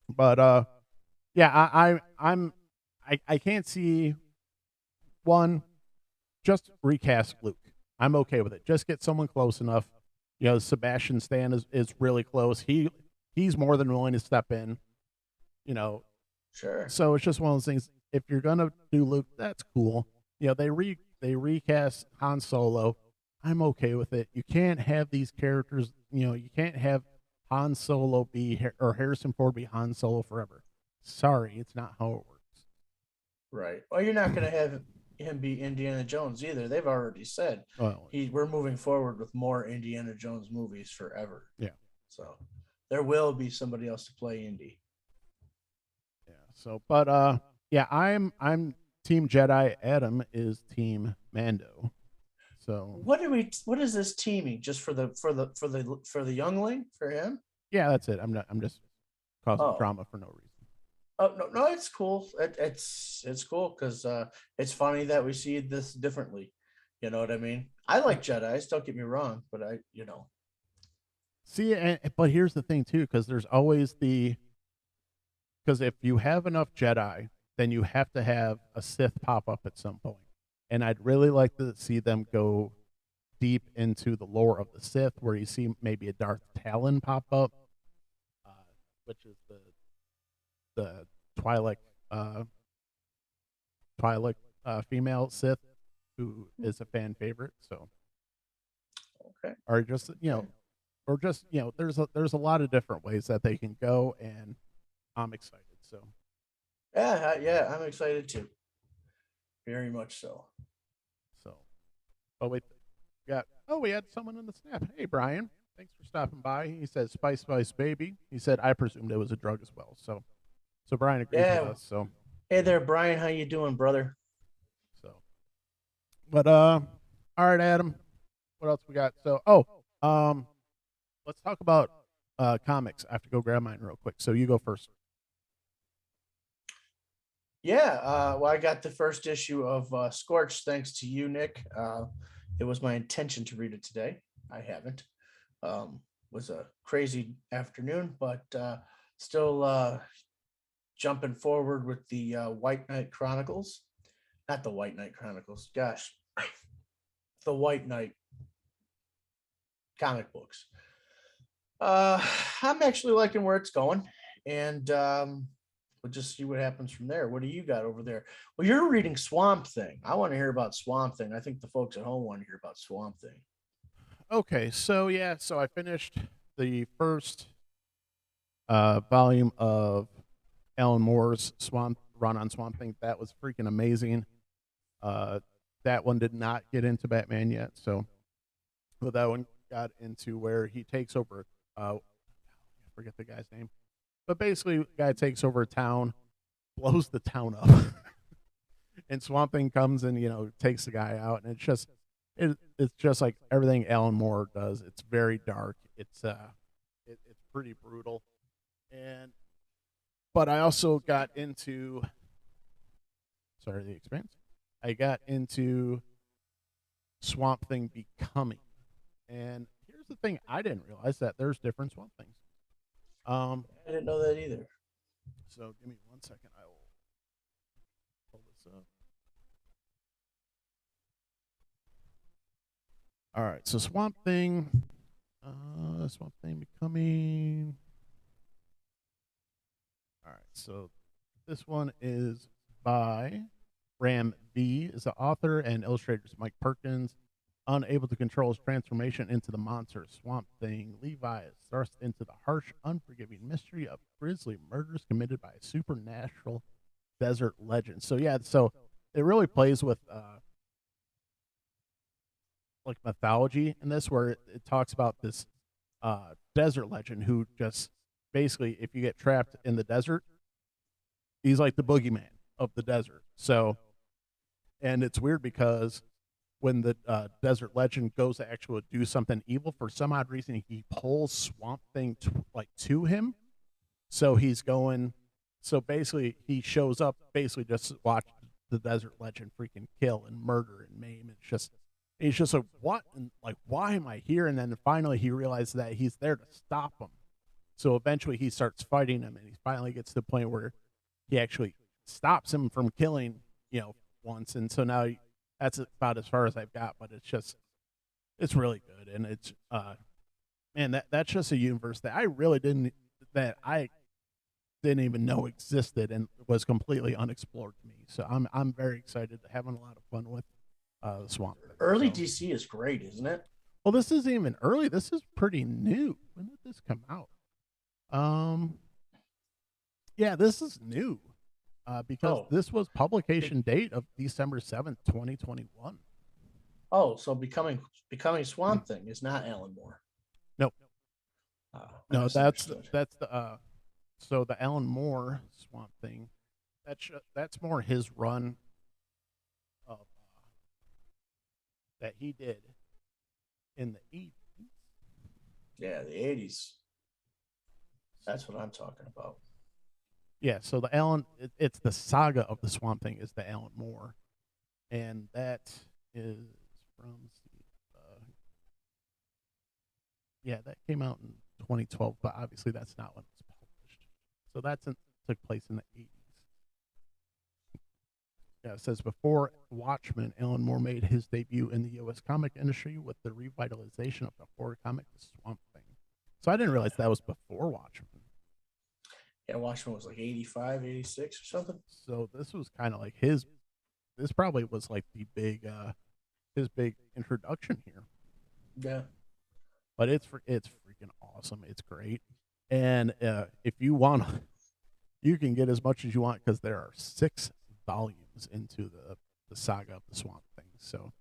But yeah, I can't see one. Just recast Luke. I'm okay with it. Just get someone close enough You know, Sebastian Stan is really close. He's more than willing to step in. You know, sure. So it's just one of those things. If you're gonna do Luke, that's cool. You know, they recast Han Solo. I'm okay with it. You can't have these characters. You know, you can't have Han Solo be or Harrison Ford be Han Solo forever. Sorry, it's not how it works. Right. Well, you're not going to have him be Indiana Jones either. They've already said we're moving forward with more Indiana Jones movies forever. Yeah. So there will be somebody else to play Indy. Yeah. So, but yeah, I'm Team Jedi. Adam is Team Mando. So what is this teaming? Just for the youngling for him? Yeah, that's it. I'm just causing drama for no reason. Oh no, it's cool. It's cool because it's funny that we see this differently. You know what I mean? I like Jedi's. Don't get me wrong, but see. But here's the thing too, because there's always because if you have enough Jedi, then you have to have a Sith pop up at some point, and I'd really like to see them go deep into the lore of the Sith, where you see maybe a Darth Talon pop up, which is the Twi'lek female Sith, who is a fan favorite. So, okay, or just there's a lot of different ways that they can go, and I'm excited. So, yeah, I'm excited too. Very much so. So, oh wait, we had someone in the snap. Hey, Brian, thanks for stopping by. He says Spice Spice Baby. He said I presumed it was a drug as well. So Brian agrees with us. So hey there, Brian, how you doing, brother? So, but all right, Adam, what else we got? So let's talk about comics. I have to go grab mine real quick. So you go first. Yeah, well, I got the first issue of Scorch thanks to you, Nick. It was my intention to read it today. I haven't. Was a crazy afternoon, but still jumping forward with the White Knight Chronicles. Not the White Knight Chronicles. Gosh, the White Knight comic books. I'm actually liking where it's going, and we'll just see what happens from there. What do you got over there? Well, you're reading Swamp Thing. I want to hear about Swamp Thing. I think the folks at home want to hear about Swamp Thing. Okay, so I finished the first volume of Alan Moore's run on Swamp Thing. That was freaking amazing. That one did not get into Batman yet, but that one got into where he takes over. I forget the guy's name, but basically, the guy takes over a town, blows the town up, and Swamp Thing comes and takes the guy out, and it's just like everything Alan Moore does. It's very dark. It's pretty brutal, but I also got into the Expanse. I got into Swamp Thing becoming, and here's the thing: I didn't realize that there's different Swamp Things. I didn't know that either. So give me 1 second. I will pull this up. All right, so Swamp Thing becoming. All right, so this one is by Ram V, is the author, and illustrators Mike Perkins. Unable to control his transformation into the monster Swamp Thing, Levi is thrust into the harsh, unforgiving mystery of grisly murders committed by a supernatural desert legend. So it really plays with like mythology in this, where it talks about this desert legend who just basically, if you get trapped in the desert, he's like the boogeyman of the desert. So, and it's weird because when the desert legend goes to actually do something evil, for some odd reason, he pulls Swamp Thing to him. So he's going. So basically, he shows up basically just to watch the desert legend freaking kill and murder and maim. He's just like, what? And like, why am I here? And then finally, he realizes that he's there to stop him. So eventually, he starts fighting him, and he finally gets to the point where he actually stops him from killing, once. And so now that's about as far as I've got. But it's really good, and it's Man, that's just a universe that I didn't even know existed and was completely unexplored to me. So I'm very excited, having a lot of fun with the Swamp Thing. Early DC is great, isn't it? Well, this isn't even early. This is pretty new. When did this come out? Yeah, this is new. Because this was publication date of December 7th, 2021. Oh, so becoming Swamp Thing is not Alan Moore. Nope. No, that's the so the Alan Moore Swamp Thing, that's more his run of that he did in the 80s. Yeah, the 80s. That's what I'm talking about. Yeah, so the Alan, it's the saga of the Swamp Thing is the Alan Moore, and that is from yeah, that came out in 2012, but obviously that's not when it was published. So took place in the 80s. Yeah, it says before Watchmen, Alan Moore made his debut in the U.S. comic industry with the revitalization of the horror comic The Swamp Thing. So I didn't realize that was before Watchmen. Yeah, Watchmen was like 85, 86 or something. So this was kind of like this probably was like his big introduction here. Yeah. But it's freaking awesome. It's great. And if you want, you can get as much as you want because there are 6 volumes into the saga of the Swamp Thing. So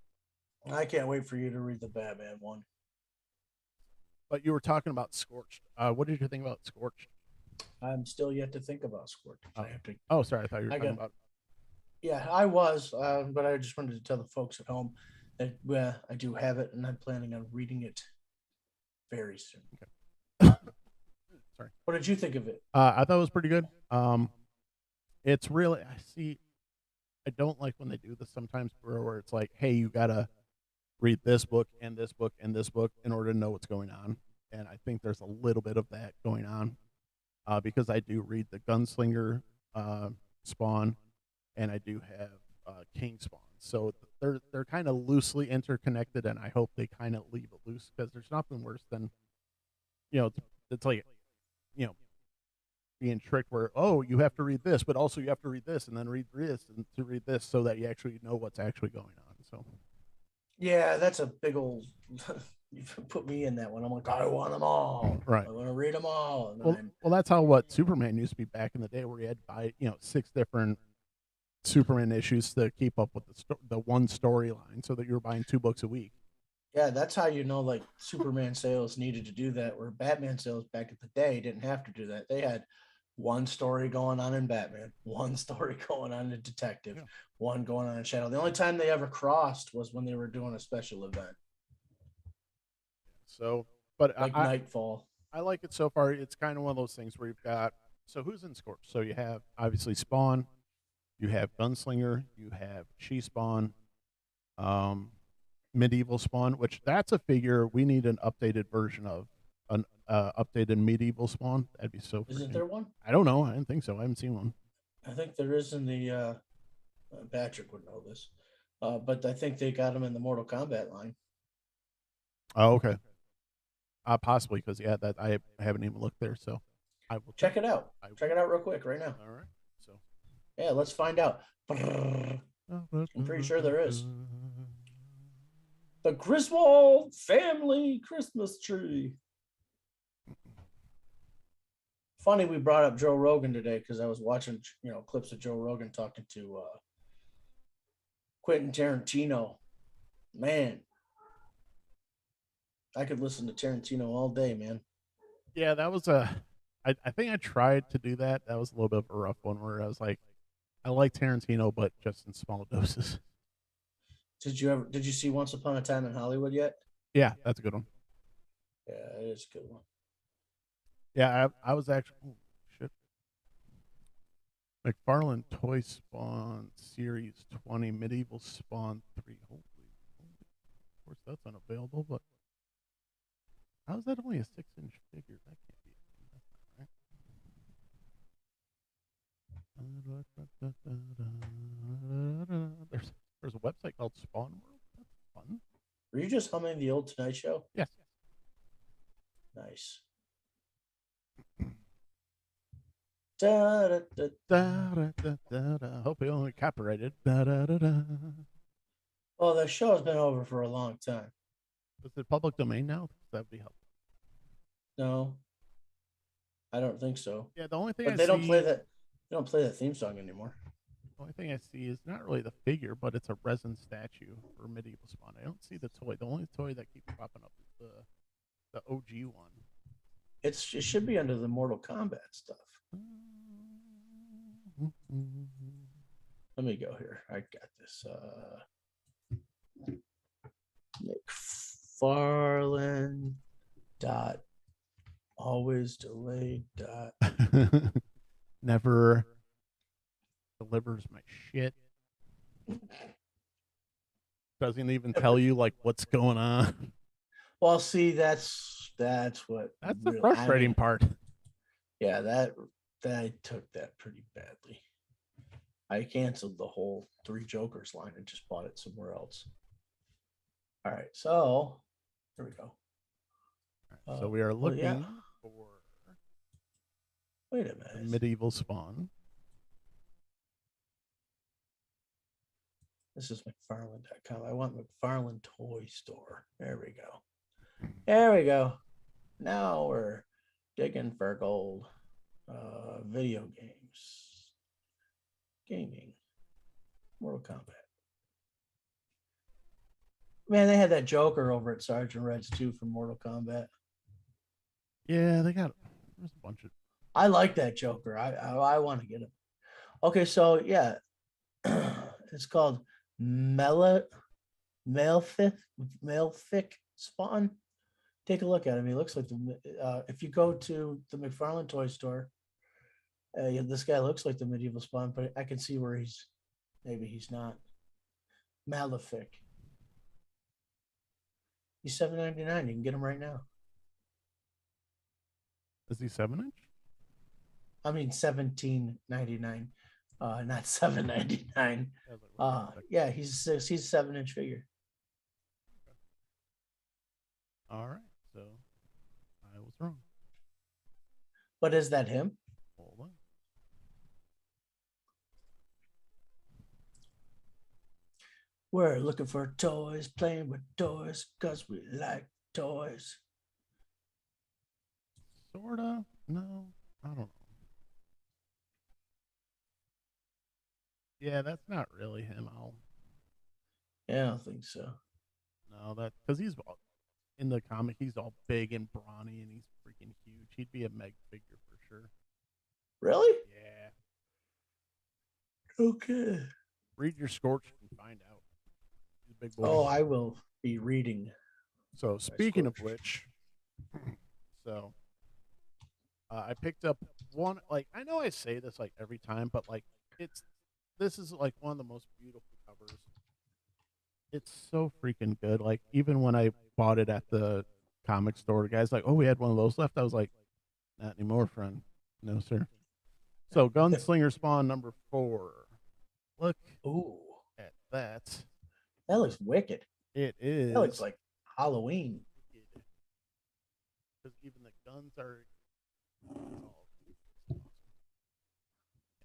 I can't wait for you to read the Batman one. But you were talking about Scorched. What did you think about Scorched? I'm still yet to think about Scorched. Sorry. I thought you were talking about. Yeah, I was, but I just wanted to tell the folks at home that I do have it, and I'm planning on reading it very soon. Okay. Sorry. What did you think of it? I thought it was pretty good. It's really I don't like when they do this sometimes where it's like, hey, you gotta read this book and this book and this book in order to know what's going on. And I think there's a little bit of that going on because I do read the Gunslinger Spawn, and I do have King Spawn. So they're kind of loosely interconnected, and I hope they kind of leave it loose because there's nothing worse than, it's like, being tricked where, oh, you have to read this, but also you have to read this and then read this and to read this so that you actually know what's actually going on. So, yeah, that's a big old. You put me in that one. I'm like, I want them all. Right. I want to read them all. Well, that's how Superman used to be back in the day, where you had to buy 6 different Superman issues to keep up with the one storyline, so that you were buying 2 books a week. Yeah, that's how like Superman sales needed to do that, where Batman sales back at the day didn't have to do that. They had one story going on in Batman, one story going on in Detective, one going on in Shadow. The only time they ever crossed was when they were doing a special event. So, but like Nightfall. I like it so far. It's kind of one of those things where you've got, so who's in Scorch? So you have obviously Spawn, you have Gunslinger, you have She-Spawn, Medieval Spawn, which that's a figure we need an updated version of, an updated Medieval Spawn. That'd be so. Isn't there one? I don't know. I didn't think so. I haven't seen one. I think there is in the. Patrick would know this, but I think they got him in the Mortal Kombat line. Oh, okay. Possibly because that I haven't even looked there, so I will check it out. Check it out real quick right now. All right. So yeah, let's find out. I'm pretty sure there is. The Griswold family Christmas tree. Funny we brought up Joe Rogan today because I was watching clips of Joe Rogan talking to Quentin Tarantino. Man, I could listen to Tarantino all day, man. Yeah, that was I think I tried to do that. That was a little bit of a rough one where I was like, I like Tarantino, but just in small doses. Did you see Once Upon a Time in Hollywood yet? Yeah, that's a good one. Yeah, it is a good one. Yeah, I was actually, oh, shit. McFarlane Toy Spawn Series 20 Medieval Spawn 3. Holy. Of course, that's unavailable, but how is that only a 6-inch figure? That can't be a thing. That's not right. There's a website called Spawn World. That's fun. Were you just humming the old Tonight Show? Yes. Nice. Da, da, da, da, da, da, da, da. Hope we only copyrighted. Da, da, da, da. Oh, the show's been over for a long time. Is it public domain now? That'd be helpful. No, I don't think so. Yeah, the only thing but they don't play that. They don't play that theme song anymore. The only thing I see is not really the figure, but it's a resin statue for medieval spawn. I don't see the toy. The only toy that keeps popping up is the OG one. It should be under the Mortal Kombat stuff. Let me go here. I got this. McFarlane dot always delayed dot never delivers my shit. Doesn't even tell you like what's going on. Well, see, that's what the frustrating part. Yeah, that I took that pretty badly. I canceled the whole Three Jokers line and just bought it somewhere else. All right, so here we go. Right, so we are looking for. Wait a minute. Medieval spawn. This is McFarlane.com. I want McFarlane Toy Store. There we go. There we go. Now we're digging for gold. Video games. Gaming. Mortal Kombat. Man, they had that Joker over at Sergeant Red's too from Mortal Kombat. Yeah, they got there's a bunch of. I like that Joker. I want to get him. Okay, so yeah, it's called Malefic Spawn. Take a look at him. He looks like if you go to the McFarlane toy store, this guy looks like the medieval Spawn, but I can see where maybe he's not. Malefic. He's $7.99. You can get him right now. Is he 7-inch? I mean $17.99, not $7.99. Yeah, he's a 7-inch figure. Okay. All right, so I was wrong. But is that him? Hold on. We're looking for toys, playing with toys, because we like toys. Sorta. No, I don't know. Yeah, that's not really him. Yeah, I don't think so. No, because he's in the comic. He's all big and brawny, and he's freaking huge. He'd be a Meg figure for sure. Really? Yeah. Okay. Read your Scorch and find out. He's a big boy. Oh, I will be reading. So speaking of which, so I picked up one. Like I know I say this like every time, but like this is like one of the most beautiful covers. It's so freaking good. Like even when I bought it at the comic store, the guy's like, "Oh, we had one of those left." I was like, "Not anymore, friend. No, sir." So Gunslinger Spawn number 4. Look at that. That looks wicked. It is. That looks like Halloween. Because even the guns are.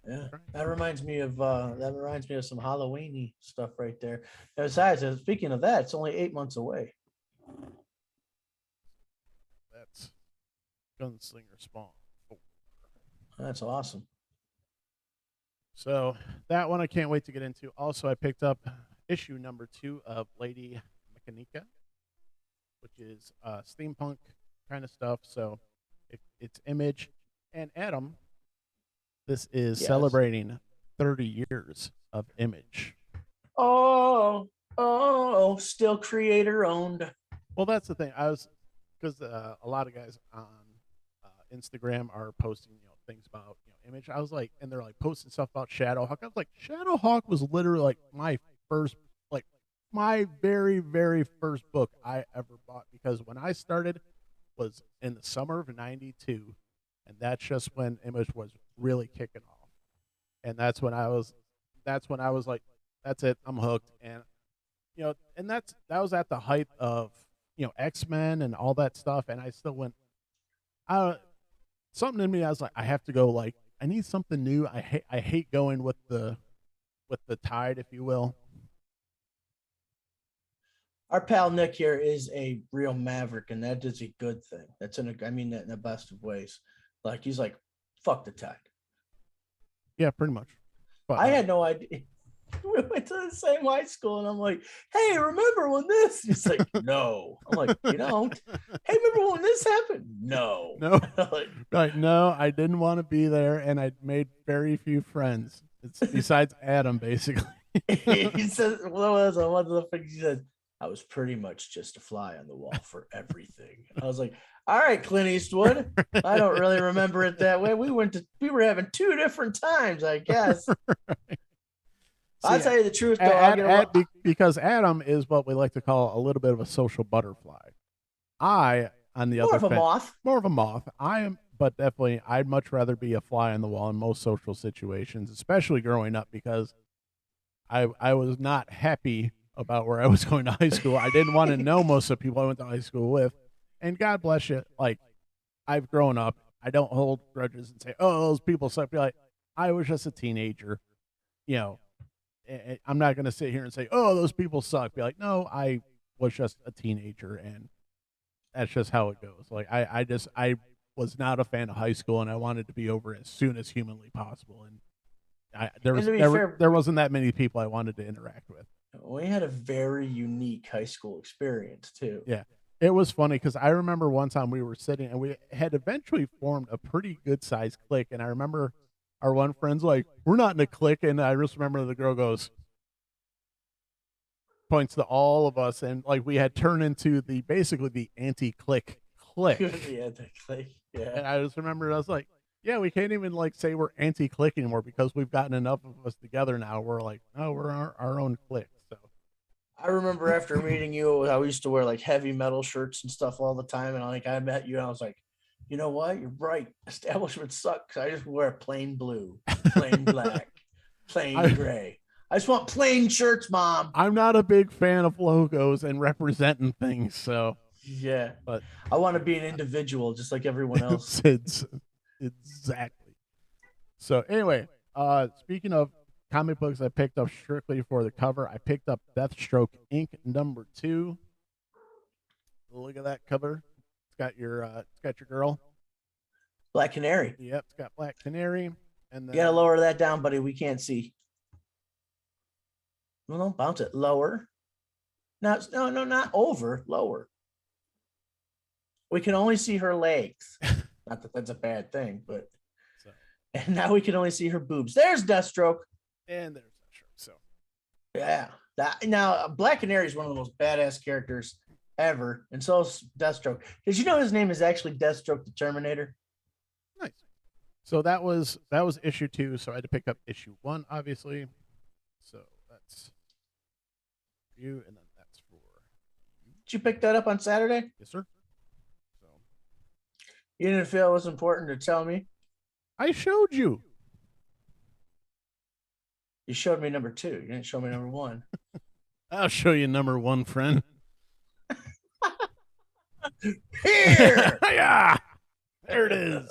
Yeah, that reminds me of some Halloween-y stuff right there. Besides, speaking of that, it's only 8 months away. That's Gunslinger Spawn 4. That's awesome. So that one I can't wait to get into. Also, I picked up issue number 2 of Lady Mechanica, which is steampunk kind of stuff. So it's Image and Adam. This is celebrating 30 years of Image. Oh, still creator owned. Well, that's the thing. Because a lot of guys on Instagram are posting, things about, Image. I was like, and they're like posting stuff about Shadowhawk. I was like, Shadowhawk was literally like my very, very first book I ever bought, because when I started was in the summer of '92, and that's just when Image was really kicking off. And that's when I was like, that's it, I'm hooked. And and that was at the height of X-Men and all that stuff, and I still went something in me, I was like, I have to go. Like, I need something new. I hate going with the tide, if you will. Our pal Nick here is a real maverick, and that is a good thing. I mean that in the best of ways. Like, he's like, fuck the tide. Yeah, pretty much. But I had no idea. We went to the same high school, and I'm like, hey, remember when this? He's like, no. I'm like, you don't? Hey, remember when this happened? No. Like, no, I didn't want to be there, and I made very few friends. It's besides Adam, basically. He says, what was one of the things he said? I was pretty much just a fly on the wall for everything. I was like, all right, Clint Eastwood. I don't really remember it that way. We were having two different times, I guess. Right. I'll tell you the truth, though. Because Adam is what we like to call a little bit of a social butterfly. I, on the other hand, more of a moth. But definitely, I'd much rather be a fly on the wall in most social situations, especially growing up, because I was not happy about where I was going to high school. I didn't want to know most of the people I went to high school with. And God bless you. Like, I've grown up. I don't hold grudges and say, oh, those people suck. Be like, I was just a teenager. You know, I'm not going to sit here and say, oh, those people suck. Be like, no, I was just a teenager, and that's just how it goes. Like, I was not a fan of high school, and I wanted to be over as soon as humanly possible. And there wasn't that many people I wanted to interact with. We had a very unique high school experience, too. Yeah. It was funny because I remember one time we were sitting, and we had eventually formed a pretty good-sized clique, and I remember our one friend's like, we're not in a clique, and I just remember the girl points to all of us, and like we had turned into basically the anti-clique clique. The anti-clique, yeah. And I just remember I was like, yeah, we can't even like say we're anti-clique anymore because we've gotten enough of us together now. We're like, no, we're our own clique. So I remember after meeting you, I used to wear like heavy metal shirts and stuff all the time, and I met you, and I was like, you know what? You're right. Establishments suck. I just wear plain blue, plain black, plain gray. I just want plain shirts, Mom. I'm not a big fan of logos and representing things, so yeah. But I want to be an individual, just like everyone else. Exactly. So anyway, speaking of comic books I picked up strictly for the cover, I picked up Deathstroke Inc Number Two. Look at that cover. It's got your girl. Black Canary. Yep, it's got Black Canary. And then, you gotta lower that down, buddy. We can't see. No, bounce it lower. No, not over. Lower. We can only see her legs. Not that that's a bad thing, but and now we can only see her boobs. There's Deathstroke. And there's Deathstroke. So yeah. Now Black Canary is one of the most badass characters ever, and so is Deathstroke. Did you know his name is actually Deathstroke the Terminator? Nice. So that was issue 2. So I had to pick up issue 1, obviously. So that's for you, and then that's for you. Did you pick that up on Saturday? Yes, sir. So you didn't feel it was important to tell me? I showed you. You showed me number 2. You didn't show me number 1. I'll show you number 1, friend. Here. Yeah. There it is.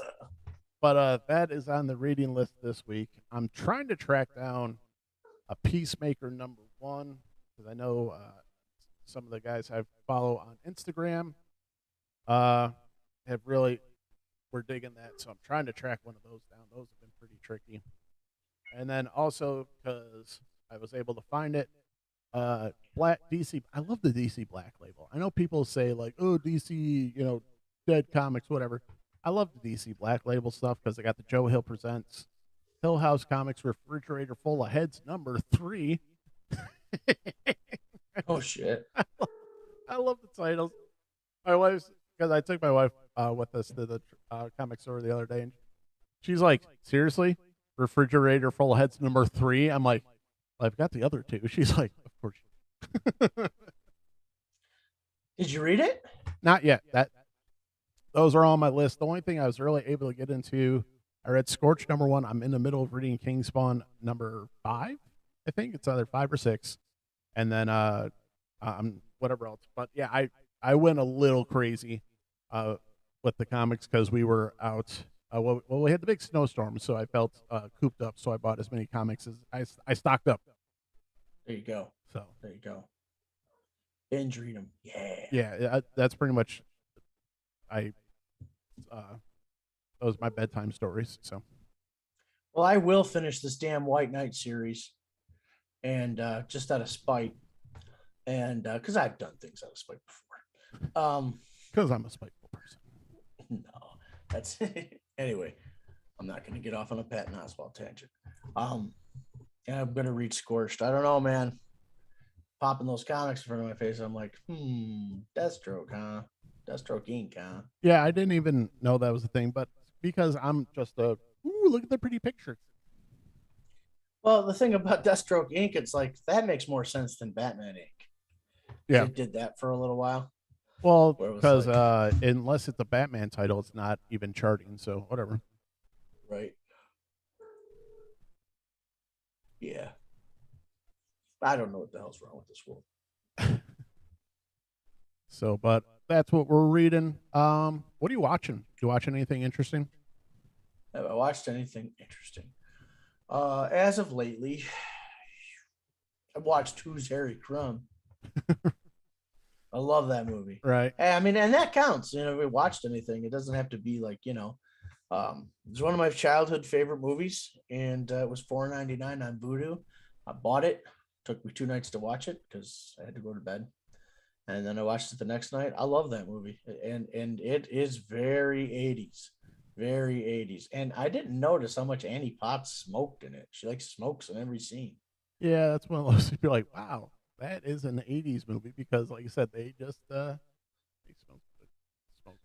But that is on the reading list this week. I'm trying to track down a Peacemaker number 1 because I know some of the guys I follow on Instagram we're digging that. So I'm trying to track one of those down. Those have been pretty tricky. And then also because I was able to find it, Black DC. I love the DC Black Label. I know people say like, oh, DC, Dead Comics, whatever. I love the DC Black Label stuff because they got the Joe Hill Presents Hill House Comics Refrigerator Full of Heads number 3. Oh shit! I love the titles. My wife's because I took my wife with us to the comic store the other day, and she's like, "Seriously, Refrigerator Full of Heads number 3?" I'm like, well, "I've got the other 2." She's like, "Of course." Did you read it? Not yet. Those are on my list. The only thing I was really able to get into, I read Scorch number 1. I'm in the middle of reading Kingspawn number 5. I think it's either 5 or 6, and then whatever else. But yeah, I went a little crazy with the comics because we were out. Well, we had the big snowstorm, so I felt cooped up. So I bought as many comics as I stocked up. There you go. So there you go. Binge read them. Yeah. Yeah, that's pretty much. Those my bedtime stories. So. Well, I will finish this damn White Knight series, and just out of spite, and because I've done things out of spite before. Because I'm a spiteful person. No, that's anyway. I'm not going to get off on a Patton Oswalt tangent. And I'm going to read Scorched. I don't know, man. Popping those comics in front of my face, I'm like, Deathstroke, huh? Deathstroke Inc, huh? Yeah, I didn't even know that was a thing, but because I'm just look at the pretty picture. Well, the thing about Deathstroke Inc, it's like that makes more sense than Batman Inc. Yeah, it did that for a little while. Well, because like, unless it's a Batman title, it's not even charting. So whatever. Right. Yeah. I don't know what the hell's wrong with this world. So, but that's what we're reading. What are you watching? You watching anything interesting? Have I watched anything interesting? As of lately, I've watched Who's Harry Crumb. I love that movie. Right. I mean, and that counts. You know, if we watched anything, it doesn't have to be like, it's one of my childhood favorite movies, and it was $4.99 on Vudu. I bought it. Took me 2 nights to watch it because I had to go to bed, and then I watched it the next night. I love that movie, and it is very 80s, very 80s. And I didn't notice how much Annie Potts smoked in it. She like smokes in every scene. Yeah, that's one of those you're like, wow, that is an 80s movie because, like you said, they just they smoke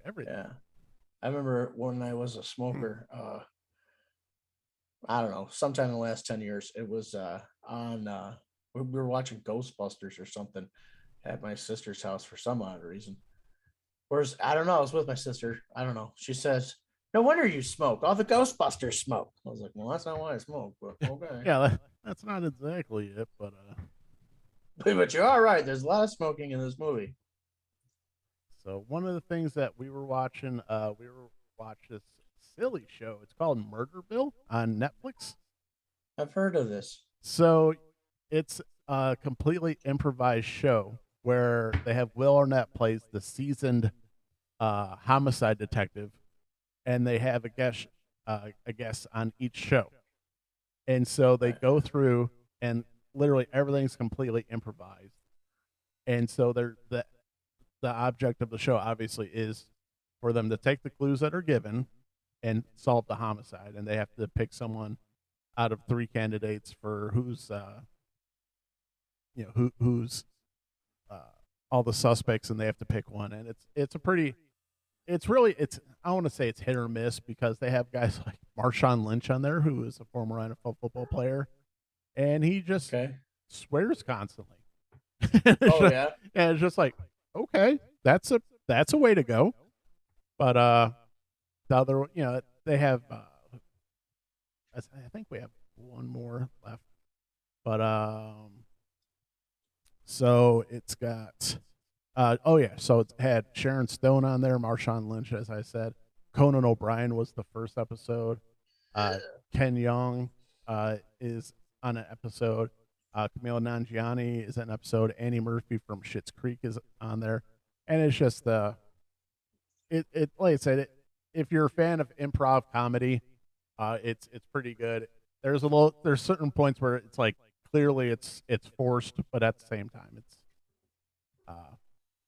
everything. Yeah, I remember when I was a smoker. I don't know, sometime in the last 10 years, it was on. We were watching Ghostbusters or something at my sister's house for some odd reason. Whereas I don't know, I was with my sister. I don't know. She says, "No wonder you smoke. All the Ghostbusters smoke." I was like, "Well, that's not why I smoke." But okay. Yeah, that's not exactly it, but but you're all right. There's a lot of smoking in this movie. So one of the things that we were watching, watched this silly show. It's called Murderville on Netflix. I've heard of this. So it's a completely improvised show where they have Will Arnett plays the seasoned homicide detective, and they have a guest on each show, and so they go through and literally everything's completely improvised, and so the object of the show obviously is for them to take the clues that are given and solve the homicide, and they have to pick someone out of 3 candidates for who's who's all the suspects, and they have to pick one. And it's I want to say it's hit or miss because they have guys like Marshawn Lynch on there, who is a former NFL football player, and he just swears constantly. Oh yeah, and it's just like, okay, that's a way to go. But the other, they have. I think we have one more left, but so it's got. So it had Sharon Stone on there, Marshawn Lynch, as I said. Conan O'Brien was the first episode. Ken Jeong is on an episode. Camille Nanjiani is an episode. Annie Murphy from Schitt's Creek is on there, and it's just like I said, if you're a fan of improv comedy, it's pretty good. There's certain points where it's like clearly it's forced, but at the same time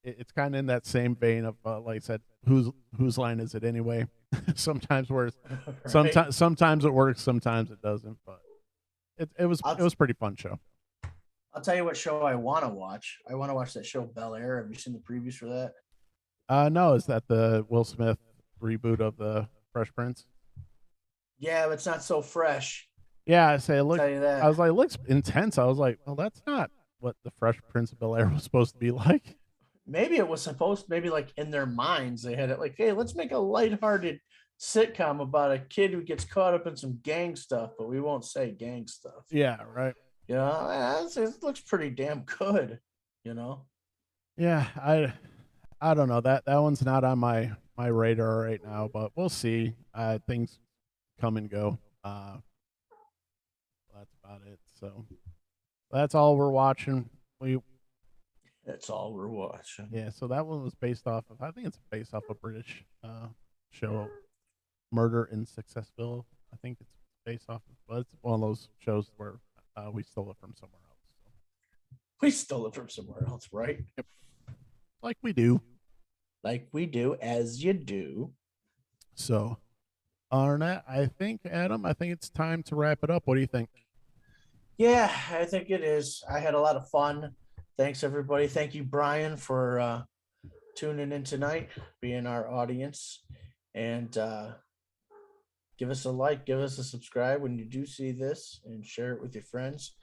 it's kind of in that same vein of like I said, whose line is it anyway? Sometimes where sometimes it works, sometimes it doesn't, but it was pretty fun show. I'll tell you what show I want to watch. I want to watch that show Bel Air. Have you seen the previews for that? No, is that the Will Smith reboot of the Fresh Prince? Yeah, but it's not so fresh. Yeah, I say, look, I was like, it looks intense. I was like, well, that's not what the Fresh Prince of Bel Air was supposed to be like. Maybe it was supposed, maybe like in their minds, they had it like, hey, let's make a lighthearted sitcom about a kid who gets caught up in some gang stuff, but we won't say gang stuff. Yeah, right. It looks pretty damn good, Yeah, I don't know, that one's not on my my radar right now, but we'll see. Things come and go. That's about it. So that's all we're watching. That's all we're watching. Yeah, so that one was based off of, I think it's based off a British show, Murder in Successville. I think it's based off of, but it's one of those shows where we stole it from somewhere else. So. We stole it from somewhere else, right? Yep. Like we do. Like we do, as you do. So, Arnett, I think, Adam, it's time to wrap it up. What do you think? Yeah, I think it is. I had a lot of fun. Thanks, everybody. Thank you, Brian, for tuning in tonight, being our audience. And give us a like, give us a subscribe when you do see this, and share it with your friends.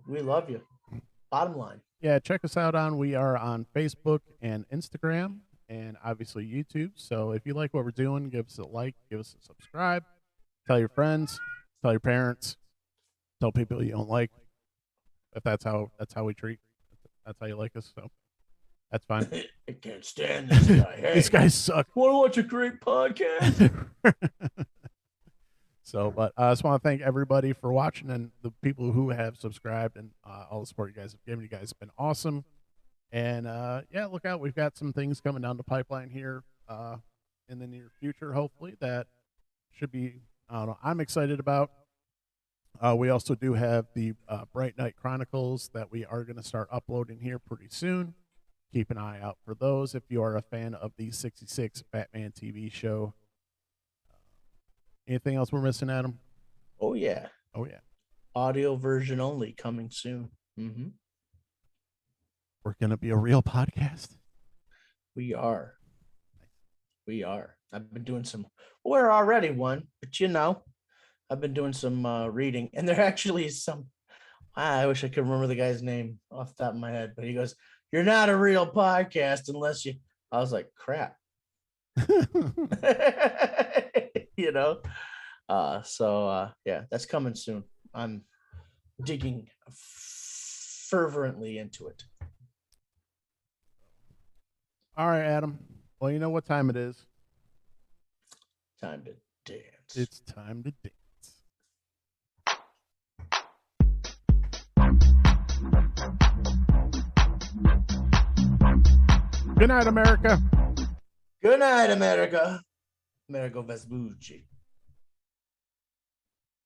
We love you. Bottom line. Yeah, check us out we are on Facebook and Instagram and obviously YouTube. So if you like what we're doing, give us a like, give us a subscribe, tell your friends, tell your parents, tell people you don't like. If that's how we treat. That's how you like us. So that's fine. I can't stand this guy. Hey, these guys suck. Want to watch a great podcast? So, but I just want to thank everybody for watching and the people who have subscribed and all the support you guys have given. You guys have been awesome. And yeah, look out. We've got some things coming down the pipeline here in the near future, hopefully, that should be, I don't know, I'm excited about. We also do have the Bright Knight Chronicles that we are going to start uploading here pretty soon. Keep an eye out for those if you are a fan of the 66 Batman TV show. Anything else we're missing, Adam? Oh, yeah. Oh, yeah. Audio version only coming soon. Mm-hmm. We're going to be a real podcast. We are. I've been doing some, we're already one, but you know, I've been doing some reading, and there actually is some, I wish I could remember the guy's name off the top of my head, but he goes, "You're not a real podcast unless you," I was like, crap. You know? Yeah, that's coming soon. I'm digging fervently into it. All right, Adam. Well, you know what time it is. Time to dance. It's time to dance. Good night, America. Good night, America. Amerigo Vespucci.